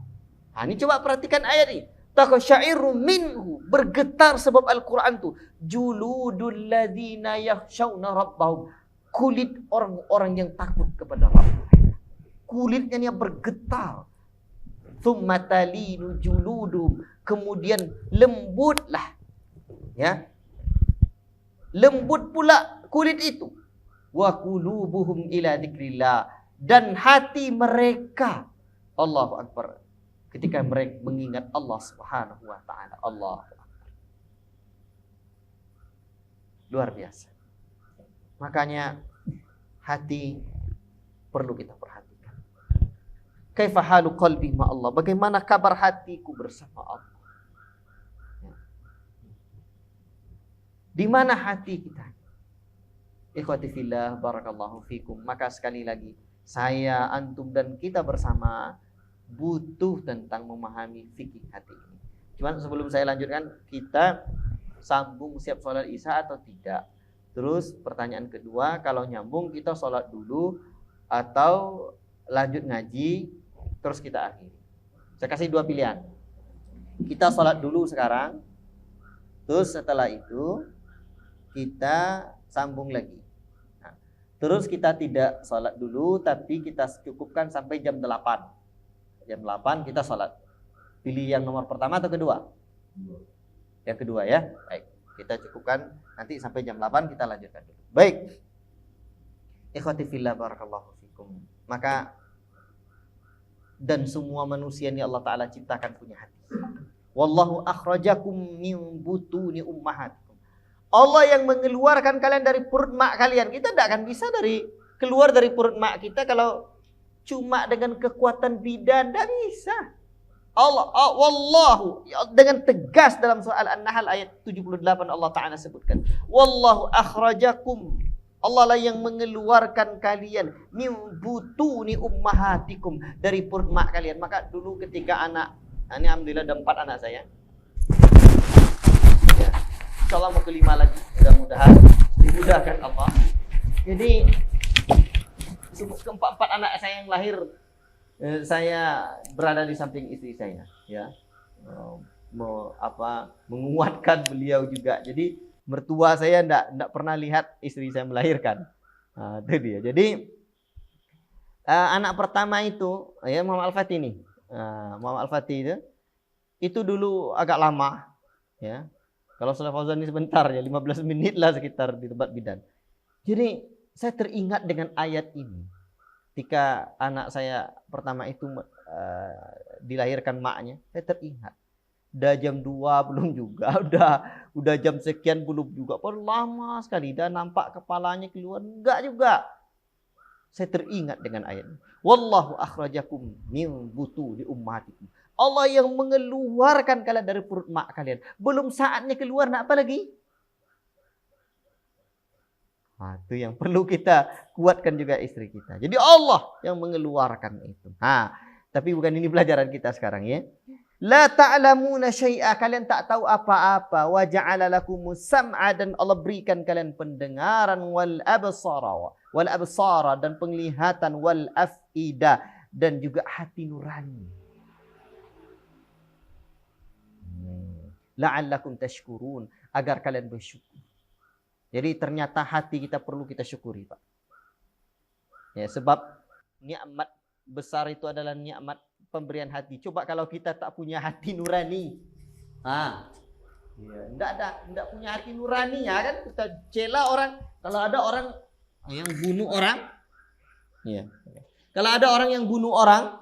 Nah, ini coba perhatikan ayat ini. Taqsha'iru minhu, bergetar sebab Al-Quran itu. Juludul ladzina yakhshawna rabbahum, kulit orang-orang yang takut kepada Rabb. Kulitnya yang bergetar. Tsumma talinu juludum, kemudian lembutlah, ya, lembut pula kulit itu. Wa qulubuhum ila dzikrillah, dan hati mereka, Allahu Akbar, ketika mereka mengingat Allah Subhanahu wa Ta'ala. Allahu Akbar. Luar biasa. Makanya hati perlu kita perhatikan. Kaifa halu qalbi ma Allah? Bagaimana kabar hatiku bersama Allah? Di mana hati kita? Ikhwati fillah, barakallahu fikum. Maka sekali lagi, saya, antum, dan kita bersama butuh tentang memahami fikih hati ini. Cuman sebelum saya lanjutkan, kita sambung siap sholat isya atau tidak. Terus pertanyaan kedua, kalau nyambung kita sholat dulu atau lanjut ngaji terus kita akhiri. Saya kasih dua pilihan. Kita sholat dulu sekarang, terus setelah itu kita sambung lagi. Nah, terus kita tidak sholat dulu, tapi kita cukupkan sampai jam 8. Jam 8 kita sholat. Pilih yang nomor pertama atau kedua? Yang kedua ya. Baik, kita cukupkan nanti sampai jam 8, kita lanjutkan dulu. Baik. Ikhwati fillah, barakallahu fikum. Maka dan semua manusia ini Allah Ta'ala ciptakan punya hati. Wallahu akhrajakum min butuni ummahatikum. Allah yang mengeluarkan kalian dari perut mak kalian. Kita tidak akan bisa keluar dari perut mak kita kalau cuma dengan kekuatan bidan, tidak bisa. Wallahu, dengan tegas dalam soal An-Nahl ayat 78 Allah Ta'ala sebutkan, wallahu akhrajakum, Allah lah yang mengeluarkan kalian min butuni ummahatikum, dari perut mak kalian. Maka dulu ketika ini alhamdulillah ada 4 anak saya ya, insyaallah mau kelima lagi, mudah-mudahan dimudahkan Allah. Jadi keempat anak saya yang lahir, saya berada di samping istri saya, ya, menguatkan beliau juga. Jadi mertua saya enggak pernah lihat istri saya melahirkan. Nah, itu dia. Jadi anak pertama itu, ya, Muhammad Al-Fatih ini, Muhammad Al-Fatih itu dulu agak lama, ya. Kalau Saleh Fauzan ini sebentar ya, 15 menit lah sekitar di tempat bidan. Jadi saya teringat dengan ayat ini. Ketika anak saya pertama itu dilahirkan maknya, saya teringat. Udah jam 2 belum juga, udah jam sekian belum juga. Lama sekali, dah nampak kepalanya keluar, enggak juga. Saya teringat dengan ayat ini. Wallahu akhrajakum min butuni ummatikum. Allah yang mengeluarkan kalian dari perut mak kalian. Belum saatnya keluar, nak apa lagi? Itu yang perlu kita kuatkan juga istri kita. Jadi Allah yang mengeluarkan itu. Tapi bukan ini pelajaran kita sekarang ya. La ta'lamuna syai'a, kalian tak tahu apa-apa. Wa ja'ala lakumus sam'a, dan Allah berikan kalian pendengaran, wal absara dan penglihatan, wal af'ida dan juga hati nurani. La'allakum tashkurun, agar kalian bersyukur. Jadi ternyata hati kita perlu kita syukuri, Pak. Ya, sebab nikmat besar itu adalah nikmat pemberian hati. Coba kalau kita tak punya hati nurani, enggak punya hati nurani, ya kan, kita cela orang. Kalau ada orang yang bunuh orang, ya. Kalau ada orang yang bunuh orang,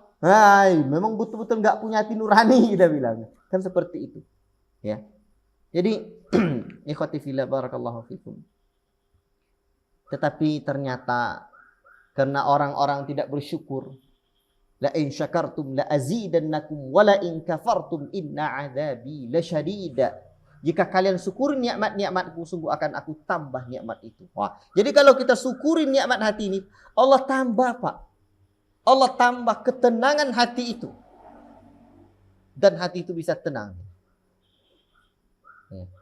memang betul-betul enggak punya hati nurani, kita bilang. Kan seperti itu, ya. Jadi ikhwati fillah barakallahu fikum. Tetapi ternyata karena orang-orang tidak bersyukur, la in syakartum la azidannakum wa la in kafartum inna adzabi lasyadid. Jika kalian syukuri nikmat-nikmatku, sungguh akan aku tambah nikmat itu. Jadi kalau kita syukuri nikmat hati ini, Allah tambah, Pak. Allah tambah ketenangan hati itu. Dan hati itu bisa tenang.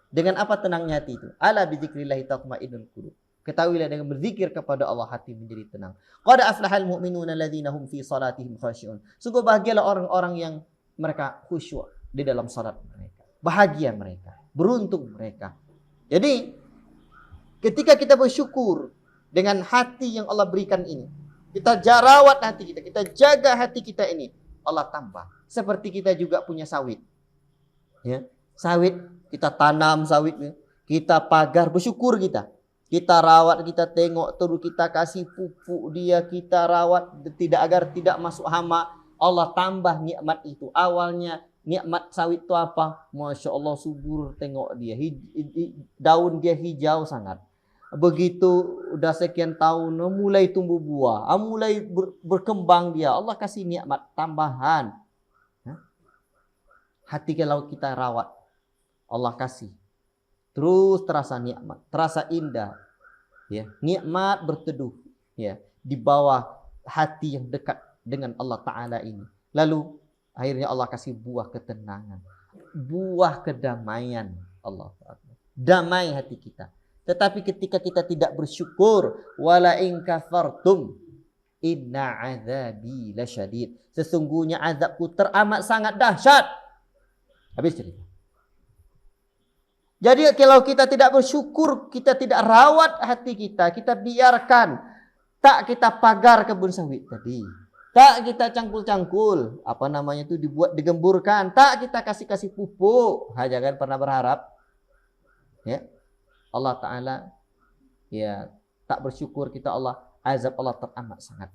Dengan apa tenangnya hati itu? Ala bizikrillah tatma'innul qulub. Ketahuilah dengan berzikir kepada Allah hati menjadi tenang. Qad aflahal mu'minuna alladzina hum fi salatihim khashi'un. Sungguh bahagialah orang-orang yang mereka khusyuk di dalam salat mereka. Bahagia mereka, beruntung mereka. Jadi ketika kita bersyukur dengan hati yang Allah berikan ini, kita rawat hati kita, kita jaga hati kita ini, Allah tambah. Seperti kita juga punya sawit. Ya. Sawit, kita tanam sawitnya, kita pagar, bersyukur kita. Kita rawat, kita tengok terus, kita kasih pupuk dia, kita rawat agar tidak masuk hama. Allah tambah nikmat itu. Awalnya nikmat sawit itu apa? Masya Allah subur, tengok dia. Daun dia hijau sangat. Begitu udah sekian tahun, mulai tumbuh buah, mulai berkembang dia. Allah kasih nikmat tambahan. Hati kalau kita rawat, Allah kasih. Terus terasa nikmat, terasa indah. Ya, nikmat berteduh ya di bawah hati yang dekat dengan Allah Ta'ala ini. Lalu akhirnya Allah kasih buah ketenangan, buah kedamaian. Allah Ta'ala damai hati kita. Tetapi ketika kita tidak bersyukur, wala in kafartum inna azabi lasyadid, sesungguhnya azabku teramat sangat dahsyat. Habis cerita. Jadi kalau kita tidak bersyukur, kita tidak rawat hati kita, kita biarkan, tak kita pagar kebun sawit tadi, tak kita cangkul-cangkul, apa namanya itu, dibuat digemburkan, tak kita kasih pupuk, jangan pernah berharap. Ya, Allah Ta'ala ya tak bersyukur kita, Allah azab Allah teramat sangat.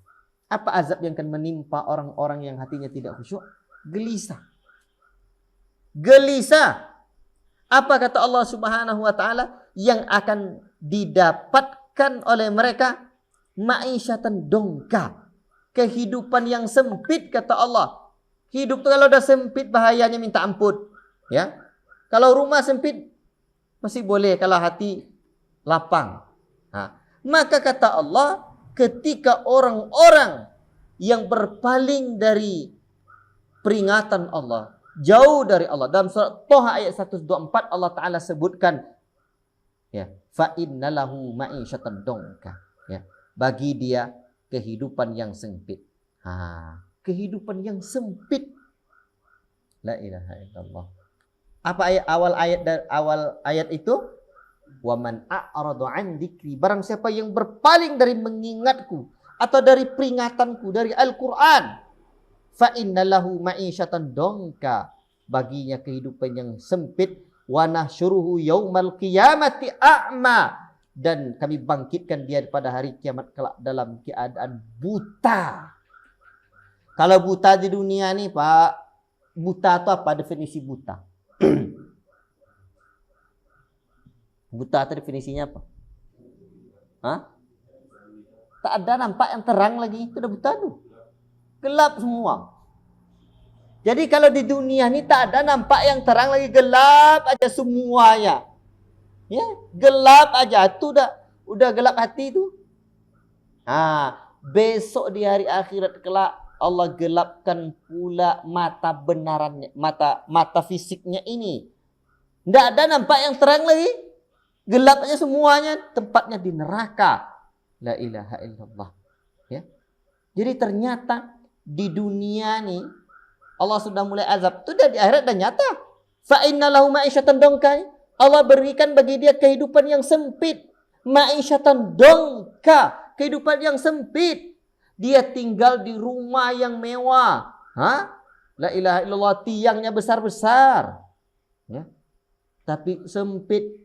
Apa azab yang akan menimpa orang-orang yang hatinya tidak khusyuk? Gelisah. Gelisah. Apa kata Allah Subhanahu wa Ta'ala yang akan didapatkan oleh mereka? Ma'isyatan dongka, kehidupan yang sempit, kata Allah. Hidup itu kalau udah sempit bahayanya minta ampun, ya. Kalau rumah sempit masih boleh, kalau hati lapang. Maka kata Allah, ketika orang-orang yang berpaling dari peringatan Allah, jauh dari Allah, dalam surat Toha ayat 124 Allah Ta'ala sebutkan, ya, fa innalahu ma'isyatan dongka, ya, bagi dia kehidupan yang sempit. Kehidupan yang sempit. La ilaha illallah. Apa awal ayat itu? Wa man a'rada 'an dzikri, barang siapa yang berpaling dari mengingatku atau dari peringatanku, dari Al-Qur'an, fa innalahu ma'isyatan dongka, baginya kehidupan yang sempit, wa nahsyuruhu yaumal qiyamati a'ma, dan kami bangkitkan dia pada hari kiamat kelak dalam keadaan buta. Kalau buta di dunia nih Pak, buta itu apa definisi buta? Buta itu definisinya apa? Hah? Tak ada nampak yang terang lagi, itu udah buta tuh. Gelap semua. Jadi kalau di dunia ini tak ada nampak yang terang lagi, gelap aja semuanya. Ya, gelap aja, itu udah gelap hati itu. Besok di hari akhirat kelak Allah gelapkan pula mata benarannya, mata fisiknya ini. Tidak ada nampak yang terang lagi. Gelap aja semuanya, tempatnya di neraka. La ilaha illallah. Ya. Jadi ternyata di dunia nih Allah sudah mulai azab. Itu di akhirat dan nyata. Fa inna lahu ma'isyatan dongka. Allah berikan bagi dia kehidupan yang sempit. Ma'isyatan dongka. Kehidupan yang sempit. Dia tinggal di rumah yang mewah. La ilaha illallah, tiangnya besar-besar. Ya. Tapi sempit.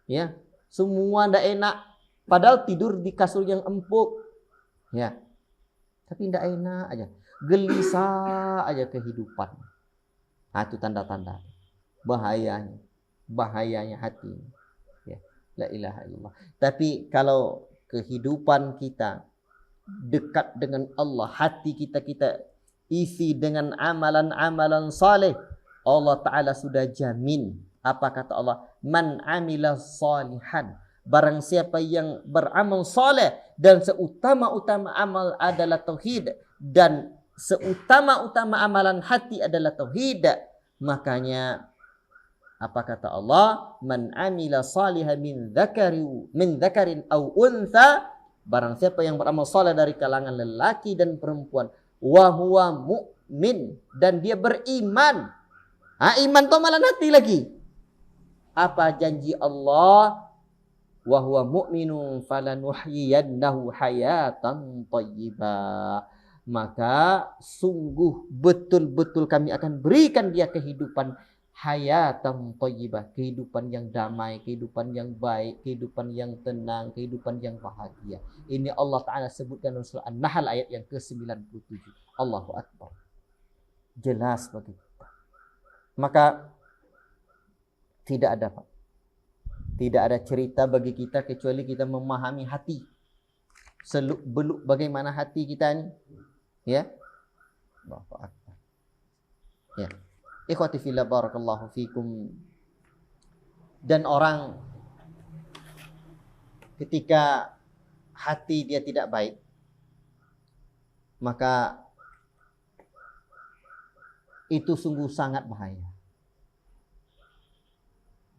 Ya, semua ndak enak. Padahal tidur di kasur yang empuk. Ya. Tapi ndak enak aja. Gelisah aja kehidupan. Itu tanda-tanda bahayanya hati. Ya. La ilaha illallah. Tapi kalau kehidupan kita dekat dengan Allah, hati kita isi dengan amalan-amalan saleh, Allah Ta'ala sudah jamin. Apa kata Allah? Man amila salihan. Barang siapa yang beramal saleh dan seutama-utama amal adalah tauhid dan seutama-utama amalan hati adalah tauhid. Makanya apa kata Allah? Man amila salihan min dzakarin aw untha. Barang siapa yang beramal saleh dari kalangan lelaki dan perempuan, wa huwa mu'min, dan dia beriman. Iman itu amalan hati lagi. Apa janji Allah? Wa huwa mu'minun falanuhyiyannahu hayatan thayyibah. Maka sungguh betul-betul kami akan berikan dia kehidupan hayatan thayyibah, kehidupan yang damai, kehidupan yang baik, kehidupan yang tenang, kehidupan yang bahagia. Ini Allah Ta'ala sebutkan dalam surah An-Nahl ayat yang ke-97. Allahu Akbar. Jelas bagi kita. Maka tidak ada, Pak. Tidak ada cerita bagi kita kecuali kita memahami hati. Seluk-beluk bagaimana hati kita ini. Ya. Allahu Akbar. Ya. Ikhwati fillah barakallahu fikum. Dan orang ketika hati dia tidak baik, maka itu sungguh sangat bahaya.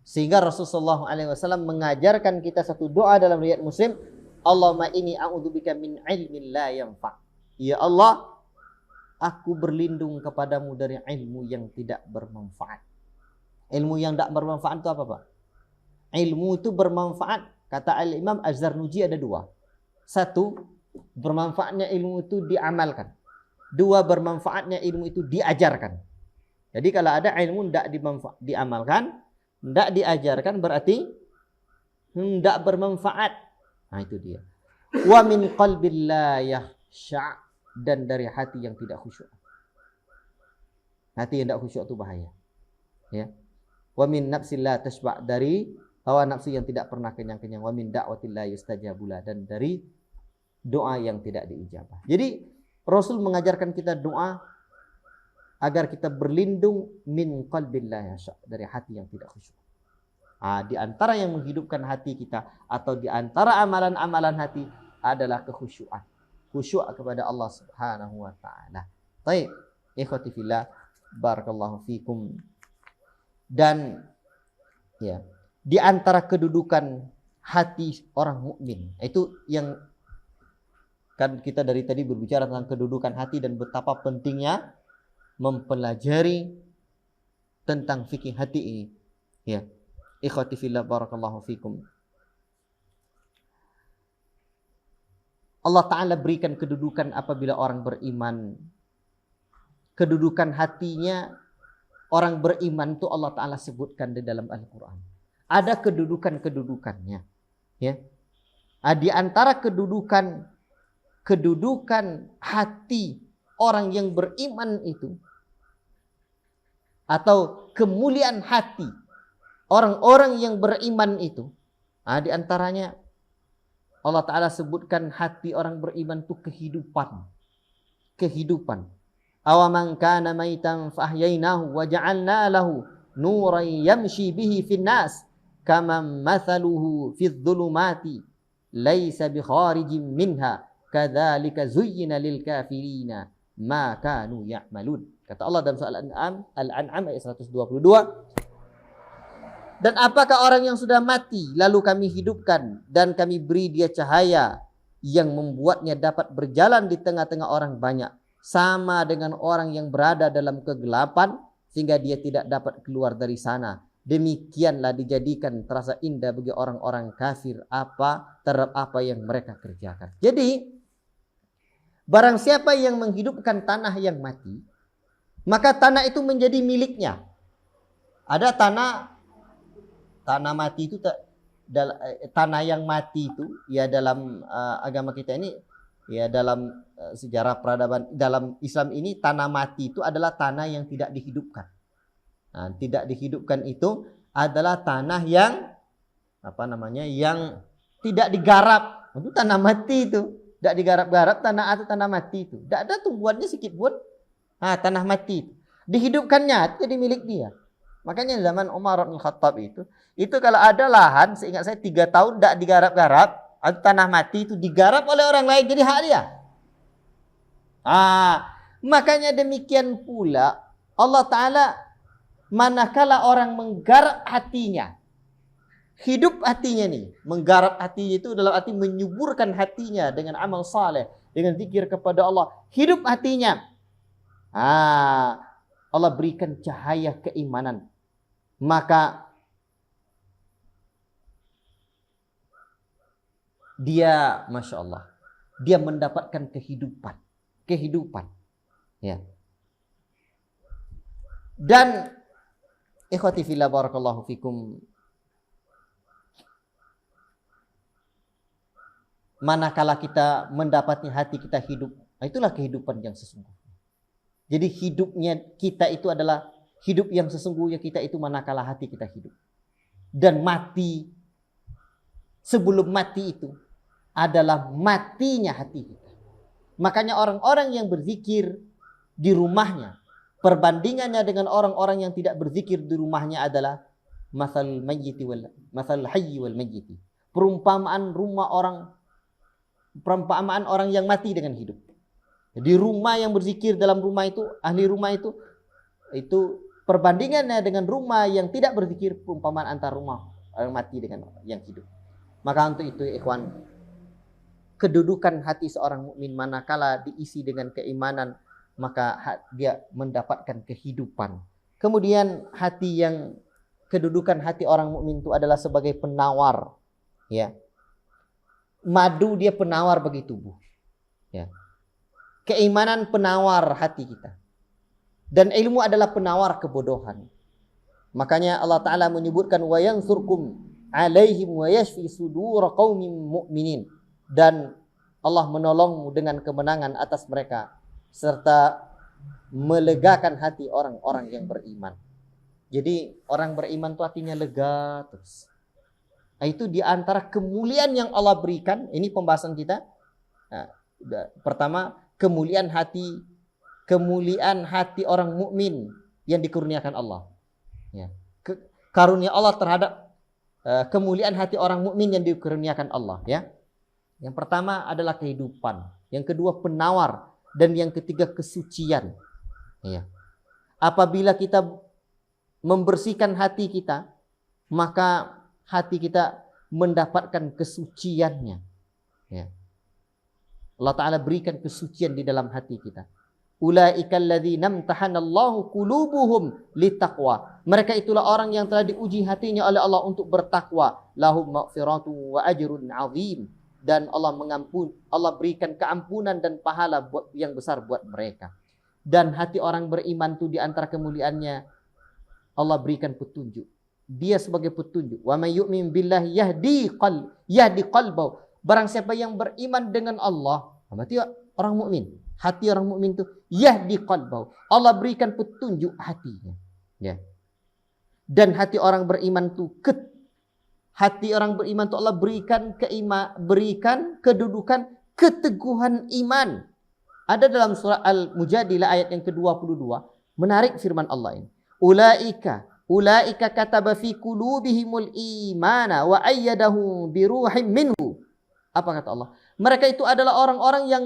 Sehingga Rasulullah SAW mengajarkan kita satu doa dalam riwayat Muslim, Allahumma inni a'udzubika min ilmin la yanfa'. Ya Allah, aku berlindung kepadamu dari ilmu yang tidak bermanfaat. Ilmu yang tidak bermanfaat itu apa, Pak? Ilmu itu bermanfaat, kata Al-Imam Az-Zarnuji ada dua. Satu, bermanfaatnya ilmu itu diamalkan. Dua, bermanfaatnya ilmu itu diajarkan. Jadi kalau ada ilmu tidak diamalkan, tidak diajarkan, berarti tidak bermanfaat. Nah itu dia. Wa min qalbil la yakhsha', dan dari hati yang tidak khusyuk. Hati yang tidak khusyuk itu bahaya. Ya. Wa min nafsil la tashba', dari hawa nafsu yang tidak pernah kenyang-kenyang. Wa min da'watil la yustajabula, dan dari doa yang tidak diijabah. Jadi Rasul mengajarkan kita doa agar kita berlindung min qalbil la yakhsha', dari hati yang tidak khusyuk. Di antara yang menghidupkan hati kita atau di antara amalan-amalan hati adalah kekhusyuan. Khusyuk kepada Allah Subhanahu wa taala. Baik, ikhwati fillah, barakallahu fikum. Dan ya, di antara kedudukan hati orang mukmin, itu yang kan kita dari tadi berbicara tentang kedudukan hati dan betapa pentingnya mempelajari tentang fikih hati ini. Ya. Ikhwati fillah, barakallahu fikum. Allah Ta'ala berikan kedudukan apabila orang beriman. Kedudukan hatinya orang beriman itu Allah Ta'ala sebutkan di dalam Al-Quran. Ada kedudukan-kedudukannya. Ya. Di antara kedudukan kedudukan hati orang yang beriman itu, atau kemuliaan hati orang-orang yang beriman itu, di antaranya Allah Ta'ala sebutkan hati orang beriman itu kehidupan. Kehidupan. Awaman kana maitan fahyainahu wa ja'alna lahu nuran yamshi bihi fin nas kaman mathaluhu fidh dhulumati laisa bi kharijin minha kadzalika zuyyina lil kafirina ma kanu ya'malun. Kata Allah dalam surah Al-An'am ayat 122. Dan apakah orang yang sudah mati lalu kami hidupkan dan kami beri dia cahaya yang membuatnya dapat berjalan di tengah-tengah orang banyak, sama dengan orang yang berada dalam kegelapan sehingga dia tidak dapat keluar dari sana. Demikianlah dijadikan terasa indah bagi orang-orang kafir terhadap apa yang mereka kerjakan. Jadi barang siapa yang menghidupkan tanah yang mati, maka tanah itu menjadi miliknya. Ada tanah mati itu, tanah yang mati itu ya dalam agama kita ini, ya dalam sejarah peradaban dalam Islam ini, tanah mati itu adalah tanah yang tidak dihidupkan. Nah, tidak dihidupkan itu adalah tanah yang yang tidak digarap. Itu tanah mati itu, tidak digarap-garap, tanah atau tanah mati itu. Tidak ada tumbuhannya sedikit pun. Tanah mati itu dihidupkannya, jadi milik dia. Makanya zaman Umar bin Khattab itu kalau ada lahan, seingat saya 3 tahun tidak digarap-garap, atau tanah mati itu digarap oleh orang lain jadi hak dia. Makanya demikian pula Allah Ta'ala manakala orang menggarap hatinya, hidup hatinya nih, menggarap hatinya itu dalam arti menyuburkan hatinya dengan amal saleh, dengan zikir kepada Allah, hidup hatinya. Allah berikan cahaya keimanan. Maka dia, Masya Allah, dia mendapatkan kehidupan. Ya. Dan ikhwati fillah barakallahu fikum, manakala kita mendapati hati kita hidup, itulah kehidupan yang sesungguhnya. Jadi hidupnya kita itu adalah hidup yang sesungguhnya kita itu manakala hati kita hidup. Dan mati, sebelum mati itu adalah matinya hati kita. Makanya orang-orang yang berzikir di rumahnya, perbandingannya dengan orang-orang yang tidak berzikir di rumahnya adalah masal hayyi wal mayyiti. Perumpamaan orang yang mati dengan hidup. Di rumah yang berzikir, dalam rumah itu, ahli rumah itu perbandingannya dengan rumah yang tidak berzikir, perumpamaan antara rumah orang mati dengan yang hidup. Maka untuk itu ikhwan, kedudukan hati seorang mukmin manakala diisi dengan keimanan, maka dia mendapatkan kehidupan. Kemudian kedudukan hati orang mukmin itu adalah sebagai penawar, ya. Madu dia penawar bagi tubuh, ya. Keimanan penawar hati kita. Dan ilmu adalah penawar kebodohan. Makanya Allah Ta'ala menyebutkan wa yansurkum alaihim wa yashfi sudur qaumin mu'minin. Dan Allah menolongmu dengan kemenangan atas mereka serta melegakan hati orang-orang yang beriman. Jadi orang beriman itu hatinya lega terus. Itu di antara kemuliaan yang Allah berikan. Ini pembahasan kita. Pertama, kemuliaan hati orang mukmin yang dikurniakan Allah. Ya. Karunia Allah terhadap kemuliaan hati orang mukmin yang dikurniakan Allah. Ya. Yang pertama adalah kehidupan, yang kedua penawar, dan yang ketiga kesucian. Ya. Apabila kita membersihkan hati kita, maka hati kita mendapatkan kesuciannya. Ya. Allah Ta'ala berikan kesucian di dalam hati kita. Ulaika alladzina imtahanallahu qulubuhum littaqwa. Mereka itulah orang yang telah diuji hatinya oleh Allah untuk bertakwa. Lahum maghfiratu wa ajrun azim. Dan Allah berikan keampunan dan pahala yang besar buat mereka. Dan hati orang beriman itu di antara kemuliaannya, Allah berikan petunjuk. Dia sebagai petunjuk. Wa may yu'min billahi yahdi qalbahu. Barang siapa yang beriman dengan Allah, Berarti orang mukmin, hati orang mukmin itu yahdi qalbahu. Allah berikan petunjuk hatinya. Ya. Dan hati orang beriman itu hati orang beriman itu Allah berikan kedudukan keteguhan iman. Ada dalam surah Al-Mujadilah ayat yang ke-22, menarik firman Allah ini. Ulaika kataba fi qulubihimul imana wa ayyadahum bi ruhim minhu. Apa kata Allah? Mereka itu adalah orang-orang yang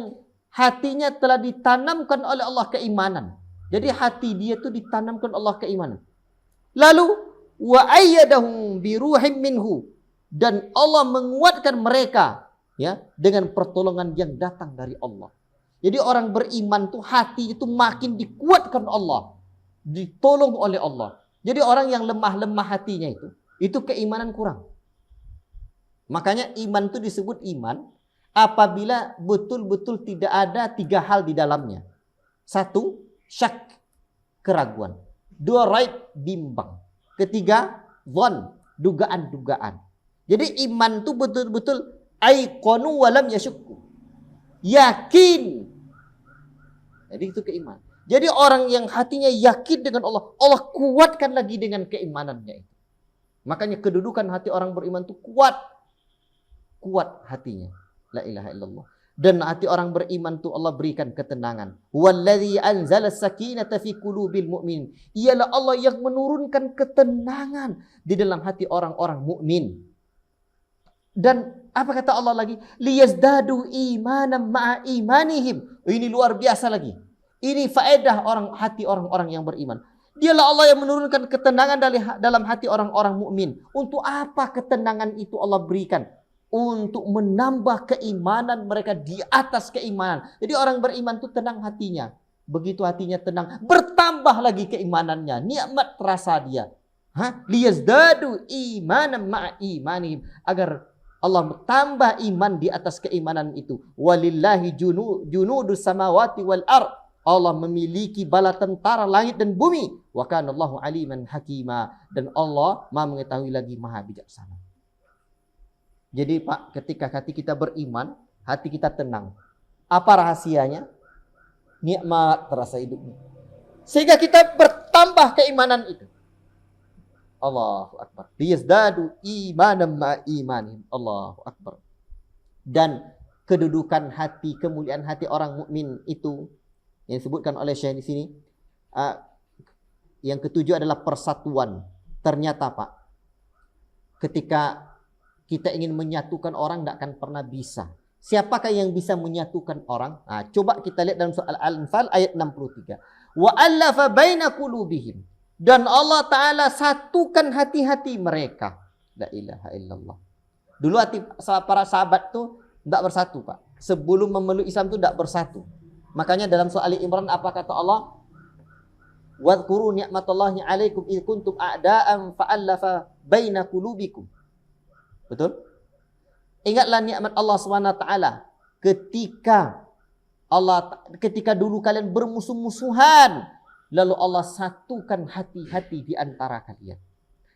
hatinya telah ditanamkan oleh Allah keimanan. Jadi hati dia itu ditanamkan Allah keimanan. Lalu wa ayyadahum bi ruhim minhu, dan Allah menguatkan mereka ya dengan pertolongan yang datang dari Allah. Jadi orang beriman tuh hati itu makin dikuatkan Allah, ditolong oleh Allah. Jadi orang yang lemah-lemah hatinya itu keimanan kurang. Makanya iman itu disebut iman apabila betul-betul tidak ada 3 hal di dalamnya. 1, syak, keraguan. 2, raib, bimbang. 3, dhon, dugaan-dugaan. Jadi iman itu betul-betul aiqanu walam yasyukku. Yakin. Jadi itu keimanan. Jadi orang yang hatinya yakin dengan Allah, Allah kuatkan lagi dengan keimanannya itu. Makanya kedudukan hati orang beriman itu kuat. Kuat hatinya. La ilaha illallah. Dan hati orang beriman itu Allah berikan ketenangan. Wallazi anzala sakinata fi qulubil mu'min. Ialah Allah yang menurunkan ketenangan di dalam hati orang-orang mukmin. Dan apa kata Allah lagi? Liyazdadu imanan ma'a imanihim. Ini luar biasa lagi. Ini faedah hati orang-orang yang beriman. Dialah Allah yang menurunkan ketenangan dalam hati orang-orang mukmin. Untuk apa ketenangan itu Allah berikan? Untuk menambah keimanan mereka di atas keimanan. Jadi orang beriman itu tenang hatinya. Begitu hatinya tenang, bertambah lagi keimanannya. Nikmat terasa dia. Liyazdadu imanan ma'a imanihim. Agar Allah tambah iman di atas keimanan itu. Walillahi junudus samawati wal ard. Allah memiliki bala tentara langit dan bumi. Wa kana Allahu aliman hakima. Dan Allah Maha mengetahui lagi Maha bijaksana. Jadi Pak, ketika hati kita beriman, hati kita tenang. Apa rahasianya? Nikmat terasa hidupnya. Sehingga kita bertambah keimanan itu. Allahu Akbar. Liyazdadu imanan ma'a imanin. Allahu Akbar. Dan kedudukan hati, kemuliaan hati orang mukmin itu yang disebutkan oleh Syekh di sini. Yang ke-7 adalah persatuan. Ternyata Pak, ketika kita ingin menyatukan orang, tidak akan pernah bisa. Siapakah yang bisa menyatukan orang? Coba kita lihat dalam surah Al-Anfal ayat 63. Wa allafa baina qulubihim. Dan Allah Ta'ala satukan hati-hati mereka. La ilaha illallah. Dulu hati para sahabat tuh tidak bersatu Pak. Sebelum memeluk Islam tuh tidak bersatu. Makanya dalam surah Ali Imran apa kata Allah? Wadhkuru ni'matallahi 'alaikum id kuntum a'da'an fa'alafa baina qulubikum. Betul? Ingatlah nikmat Allah SWT ketika dulu kalian bermusuh-musuhan, lalu Allah satukan hati-hati di antara kalian.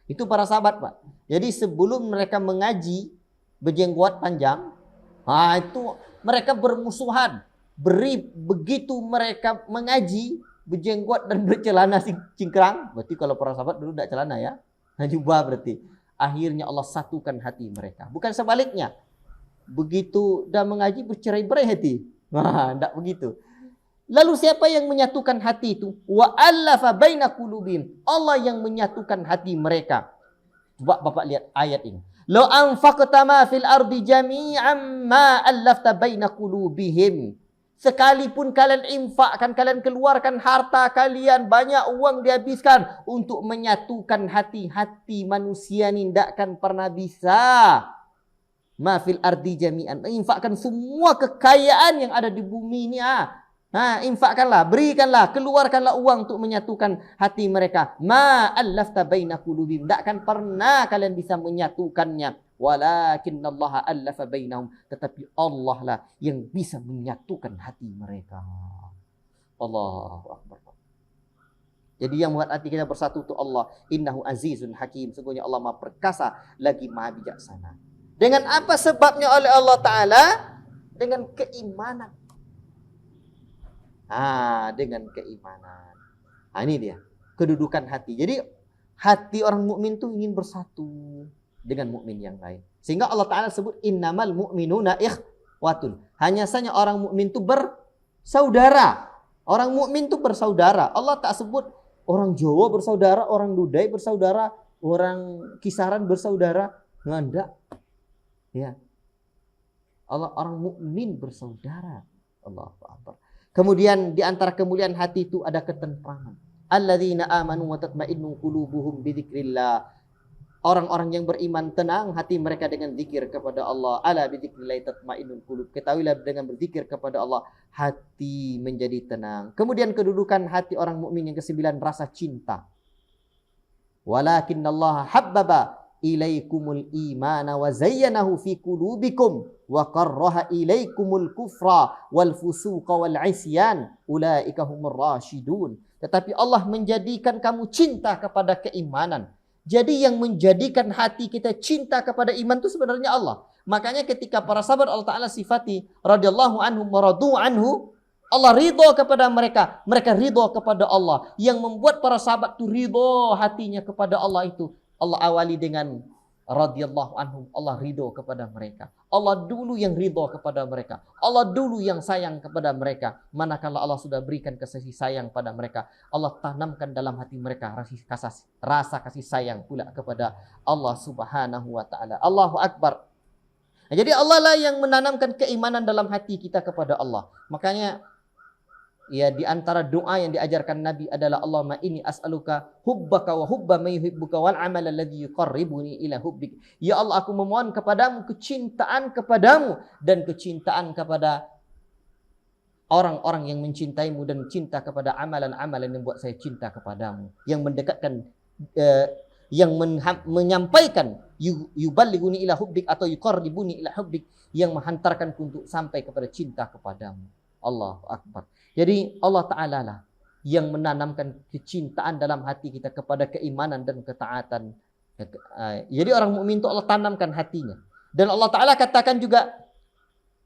Itu para sahabat Pak. Jadi sebelum mereka mengaji berjenggot panjang, itu mereka bermusuhan. Begitu mereka mengaji berjenggot dan bercelana cingkrang, berarti kalau para sahabat dulu tidak celana ya, jubah berarti. Akhirnya Allah satukan hati mereka. Bukan sebaliknya. Begitu dah mengaji bercerai-berai hati. Tidak begitu. Lalu siapa yang menyatukan hati itu? Wa allafa baina qulubihim. Allah yang menyatukan hati mereka. Coba Bapak lihat ayat ini. Law anfaqta ma fil ardi jami'an ma allafta baina qulubihim. Sekalipun kalian infakkan, kalian keluarkan harta kalian, banyak uang dihabiskan untuk menyatukan hati-hati manusia ini, tidak akan pernah bisa. Ma fil ardi jami'an. Infakkan semua kekayaan yang ada di bumi ini. Infakkanlah, berikanlah, keluarkanlah uang untuk menyatukan hati mereka. Ma allafta baina qulubihim. Tidak akan pernah kalian bisa menyatukannya. Walakinnallaha allafa bainahum. Tetapi Allah lah yang bisa menyatukan hati mereka. Allahu Akbar. Jadi yang membuat hati kita bersatu itu Allah. Innahu azizun hakim. Sesungguhnya Allah Maha perkasa lagi Maha bijaksana. Dengan apa sebabnya oleh Allah Ta'ala? Dengan keimanan. Dengan keimanan. Ini dia kedudukan hati. Jadi hati orang mukmin tuh ingin bersatu dengan mukmin yang lain. Sehingga Allah Ta'ala sebut innamal mu'minuna ikhwatun. Hanya saja orang mukmin itu bersaudara. Orang mukmin itu bersaudara. Allah tak sebut orang Jawa bersaudara, orang Dudai bersaudara, orang Kisaran bersaudara. Nggak. Ya. Allah orang mukmin bersaudara. Allahu Akbar. Kemudian di antara kemuliaan hati itu ada ketentraman. Alladzina amanu wa tatma'innu qulubuhum bidzikrillah. Orang-orang yang beriman tenang hati mereka dengan zikir kepada Allah. Ala bidzikrillah tatma'innul qulub. Ketahuilah dengan berzikir kepada Allah hati menjadi tenang. Kemudian kedudukan hati orang mukmin yang ke-9 rasa cinta. Walakinnallaha habbaba ilaikumul imana wa zayyanahu fi qulubikum wa qarraha ilaikumul kufra wal fusuqa wal isyan ulaika humur rasyidun. Tetapi Allah menjadikan kamu cinta kepada keimanan. Jadi yang menjadikan hati kita cinta kepada iman itu sebenarnya Allah. Makanya ketika para sahabat Allah Ta'ala sifati radhiyallahu anhum wa radu anhu, Allah ridho kepada mereka, mereka ridho kepada Allah. Yang membuat para sahabat itu ridho hatinya kepada Allah itu, Allah awali dengan radhiyallahu anhum, Allah ridho kepada mereka. Allah dulu yang ridho kepada mereka. Allah dulu yang sayang kepada mereka. Manakala Allah sudah berikan kasih sayang pada mereka, Allah tanamkan dalam hati mereka rasa kasih sayang pula kepada Allah Subhanahu wa taala. Allahu Akbar. Nah, jadi Allah lah yang menanamkan keimanan dalam hati kita kepada Allah. Makanya ya di antara doa yang diajarkan Nabi adalah Allahumma inni as'aluka hubbaka wa hubba man yuhibbuka wal amal alladhi yuqarribuni ila hubbik. Ya Allah, aku memohon kepadamu kecintaan kepadamu dan kecintaan kepada orang-orang yang mencintaimu dan cinta kepada amalan-amalan yang membuat saya cinta kepadamu, yang mendekatkan yang menyampaikan yuballighuni ila hubbik atau yuqarribuni ila hubbik, yang menghantarkanku untuk sampai kepada cinta kepadamu. Allahu Akbar. Jadi Allah Ta'ala lah yang menanamkan kecintaan dalam hati kita kepada keimanan dan ketaatan. Jadi orang mukmin itu Allah tanamkan hatinya. Dan Allah Ta'ala katakan juga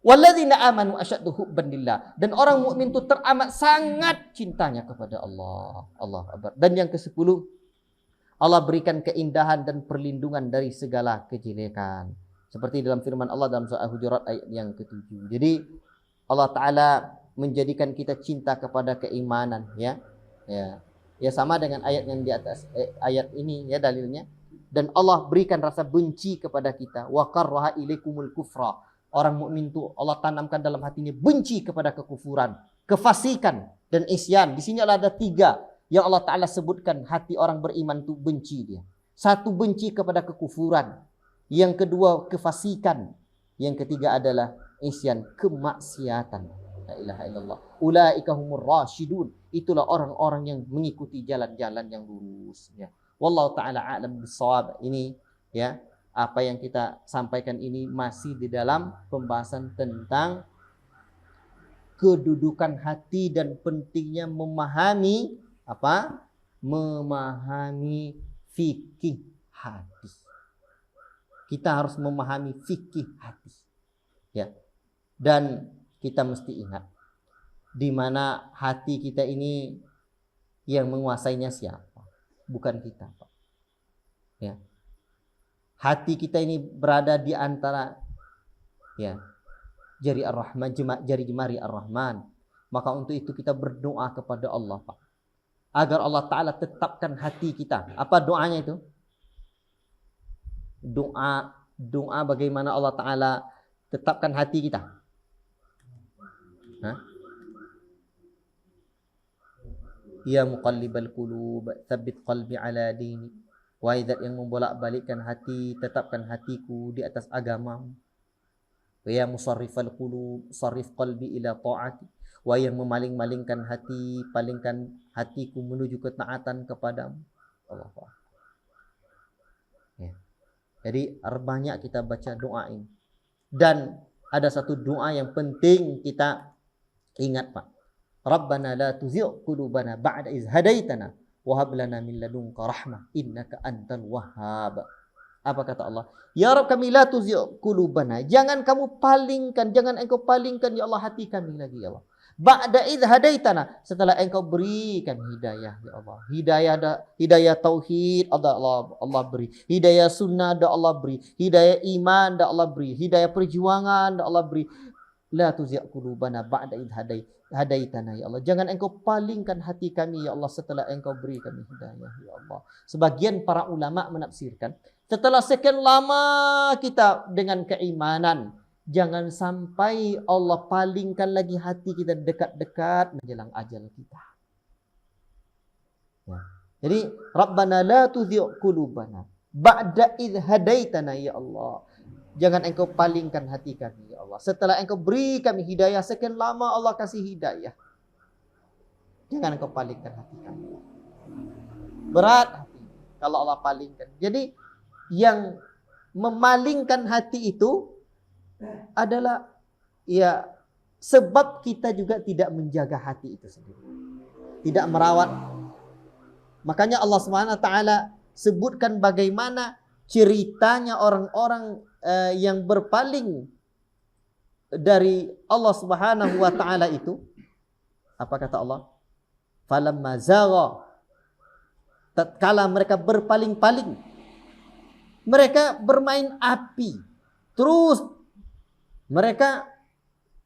walladzina amanu asyaddu hubban lillah. Dan orang mukmin itu teramat sangat cintanya kepada Allah. Allahu Akbar. Dan yang ke-10, Allah berikan keindahan dan perlindungan dari segala kejelekan. Seperti dalam firman Allah dalam surah Hujurat ayat yang ke-7. Jadi Allah Ta'ala menjadikan kita cinta kepada keimanan, ya sama dengan ayat yang di atas ayat ini, ya dalilnya. Dan Allah berikan rasa benci kepada kita. Wa qarraha ilaikumul kufra. Orang mukmin itu Allah tanamkan dalam hatinya benci kepada kekufuran, kefasikan dan isyan. Di sini ada 3 yang Allah Ta'ala sebutkan hati orang beriman itu benci dia. 1 benci kepada kekufuran, yang kedua kefasikan, yang ketiga adalah isyan, kemaksiatan. La ilaha illallah. Ulaika humur rasyidun. Itulah orang-orang yang mengikuti jalan-jalan yang lurus, ya. Wallahu taala a'lam bissawab. Ini ya, apa yang kita sampaikan ini masih di dalam pembahasan tentang kedudukan hati dan pentingnya memahami apa? Memahami fikih hati. Kita harus memahami fikih hati. Ya. Dan kita mesti ingat di mana hati kita ini yang menguasainya siapa? Bukan kita, Pak. Ya. Hati kita ini berada di antara ya jari Ar-Rahman, jari jemari Ar-Rahman. Maka untuk itu kita berdoa kepada Allah, Pak, agar Allah Ta'ala tetapkan hati kita. Apa doanya itu? Doa bagaimana Allah Ta'ala tetapkan hati kita. Ya muqallibal qulub, tsabbit qalbi ala dini. Wahai zat yang membolak-balikkan hati, tetapkan hatiku di atas agamamu. Ya musarrifal qulub, sarrif qalbi ila ta'ati. Wahai yang memaling-malingkan hati, palingkan hatiku menuju ketaatan kepadamu. Allah. Ya. Jadi banyak kita baca doa ini. Dan ada satu doa yang penting kita ingat, Pak. Rabbana la tuzigh qulubana ba'da iz hadaitana wa hab lana min ladunka rahmah innaka antal wahhab. Apa kata Allah? Ya Rabb kami la tuzigh qulubana. Jangan kamu palingkan, jangan engkau palingkan ya Allah hati kami lagi ya Allah. Ba'da idh hadaitana, setelah engkau berikan hidayah ya Allah. Hidayah tauhid Allah beri. Hidayah sunnah Allah beri. Hidayah iman Allah beri. Hidayah perjuangan Allah beri. La tuzigh qulubana ba'da idh hadaitana ya Allah. Jangan engkau palingkan hati kami ya Allah setelah engkau beri kami hidayah ya Allah. Sebagian para ulama menafsirkan, setelah sekian lama kita dengan keimanan, jangan sampai Allah palingkan lagi hati kita dekat-dekat menjelang ajal kita. Ya. Jadi, Rabbana la tuzigh qulubana ba'da idh hadaitana ya Allah. Jangan engkau palingkan hati kami ya Allah. Setelah engkau beri kami hidayah, sekian lama Allah kasih hidayah. Jangan engkau palingkan hati kami. Berat hati kalau Allah palingkan. Jadi, yang memalingkan hati itu adalah ya sebab kita juga tidak menjaga hati itu sendiri. Tidak merawat. Makanya Allah SWT sebutkan bagaimana ceritanya orang-orang yang berpaling dari Allah Subhanahu wa taala itu. Apa kata Allah? Falamma zagha, tatkala mereka berpaling-paling, mereka bermain api. Terus mereka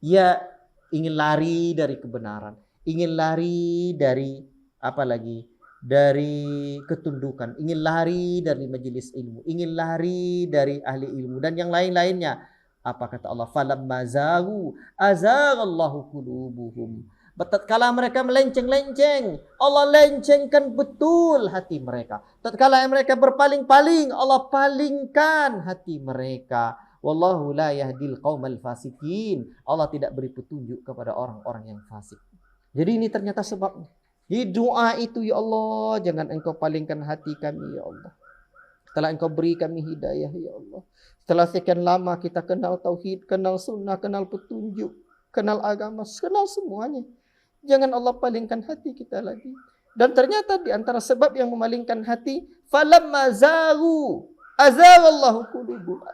ya ingin lari dari kebenaran, ingin lari dari apa lagi? Dari ketundukan, ingin lari dari majelis ilmu, ingin lari dari ahli ilmu dan yang lain-lainnya. Apa kata Allah? Falamma zaghu azaghallahu qulubuhum. Tatkala mereka melenceng-lenceng, Allah lencengkan betul hati mereka. Tatkala mereka berpaling-paling, Allah palingkan hati mereka. Wallahu la yahdil qaumal fasikin. Allah tidak beri petunjuk kepada orang-orang yang fasik. Jadi ini ternyata sebabnya. Di doa itu ya Allah, jangan engkau palingkan hati kami ya Allah. Setelah engkau beri kami hidayah ya Allah. Setelah sekian lama kita kenal tauhid, kenal sunnah, kenal petunjuk, kenal agama, kenal semuanya. Jangan Allah palingkan hati kita lagi. Dan ternyata di antara sebab yang memalingkan hati, falamma zaghu azaghallahu qulubuhum.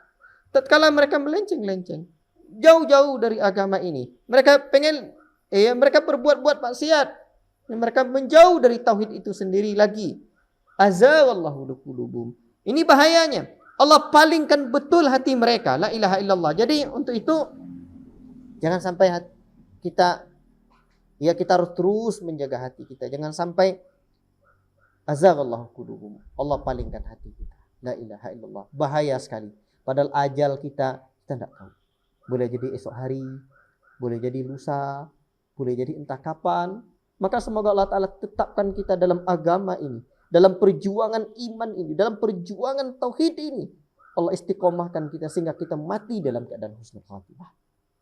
Tatkala mereka melenceng-lenceng, jauh-jauh dari agama ini, mereka mereka berbuat-buat maksiat. Mereka menjauh dari tauhid itu sendiri lagi. Azaghallahu qulubuhum. Ini bahayanya. Allah palingkan betul hati mereka. La ilaha illallah. Jadi untuk itu jangan sampai kita harus terus menjaga hati kita. Jangan sampai azaghallahu qulubuhum. Allah palingkan hati kita. La ilaha illallah. Bahaya sekali. Padahal ajal kita tidak tahu. Boleh jadi esok hari, boleh jadi lusa, boleh jadi entah kapan. Maka semoga Allah Ta'ala tetapkan kita dalam agama ini, dalam perjuangan iman ini, dalam perjuangan tauhid ini. Allah istiqomahkan kita sehingga kita mati dalam keadaan husnul khatimah.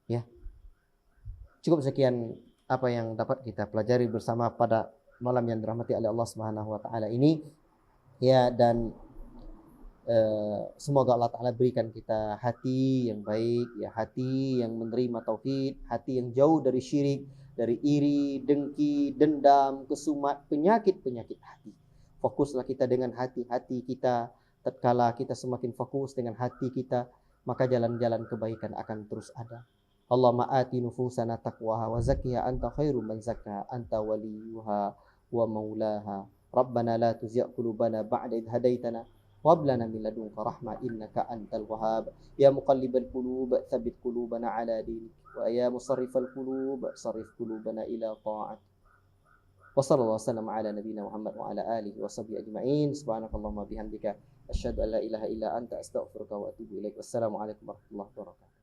Ya. Cukup sekian apa yang dapat kita pelajari bersama pada malam yang dirahmati oleh Allah Subhanahu wa taala ini. Ya, dan semoga Allah Ta'ala berikan kita hati yang baik, ya, hati yang menerima tauhid, hati yang jauh dari syirik, dari iri, dengki, dendam, kesumat, penyakit-penyakit hati. Fokuslah kita dengan hati-hati kita. Tatkala kita semakin fokus dengan hati kita, maka jalan-jalan kebaikan akan terus ada. Allahumma ati nufusana taqwaha wa zakkiha anta khairu man zakkaha anta waliyuha wa maulaha. Rabbana la tuzigh qulubana ba'da idh hadaitana wa hab lana min ladunka rahmah innaka antal wahhab. Ya muqallibal qulub tsabbit qulubana ala dinik. Wa ya musarrifal qulub sarrif qulubana ila ta'at. Wa sallallahu wasallam ala nabiyyina Muhammad wa ala alihi wa sahbihi ajma'in. Subhanakallahumma bihamdika asyhadu an la ilaha illa anta astaghfiruka wa atubu ilaik. Wassalamu alaikum warahmatullahi wabarakatuh.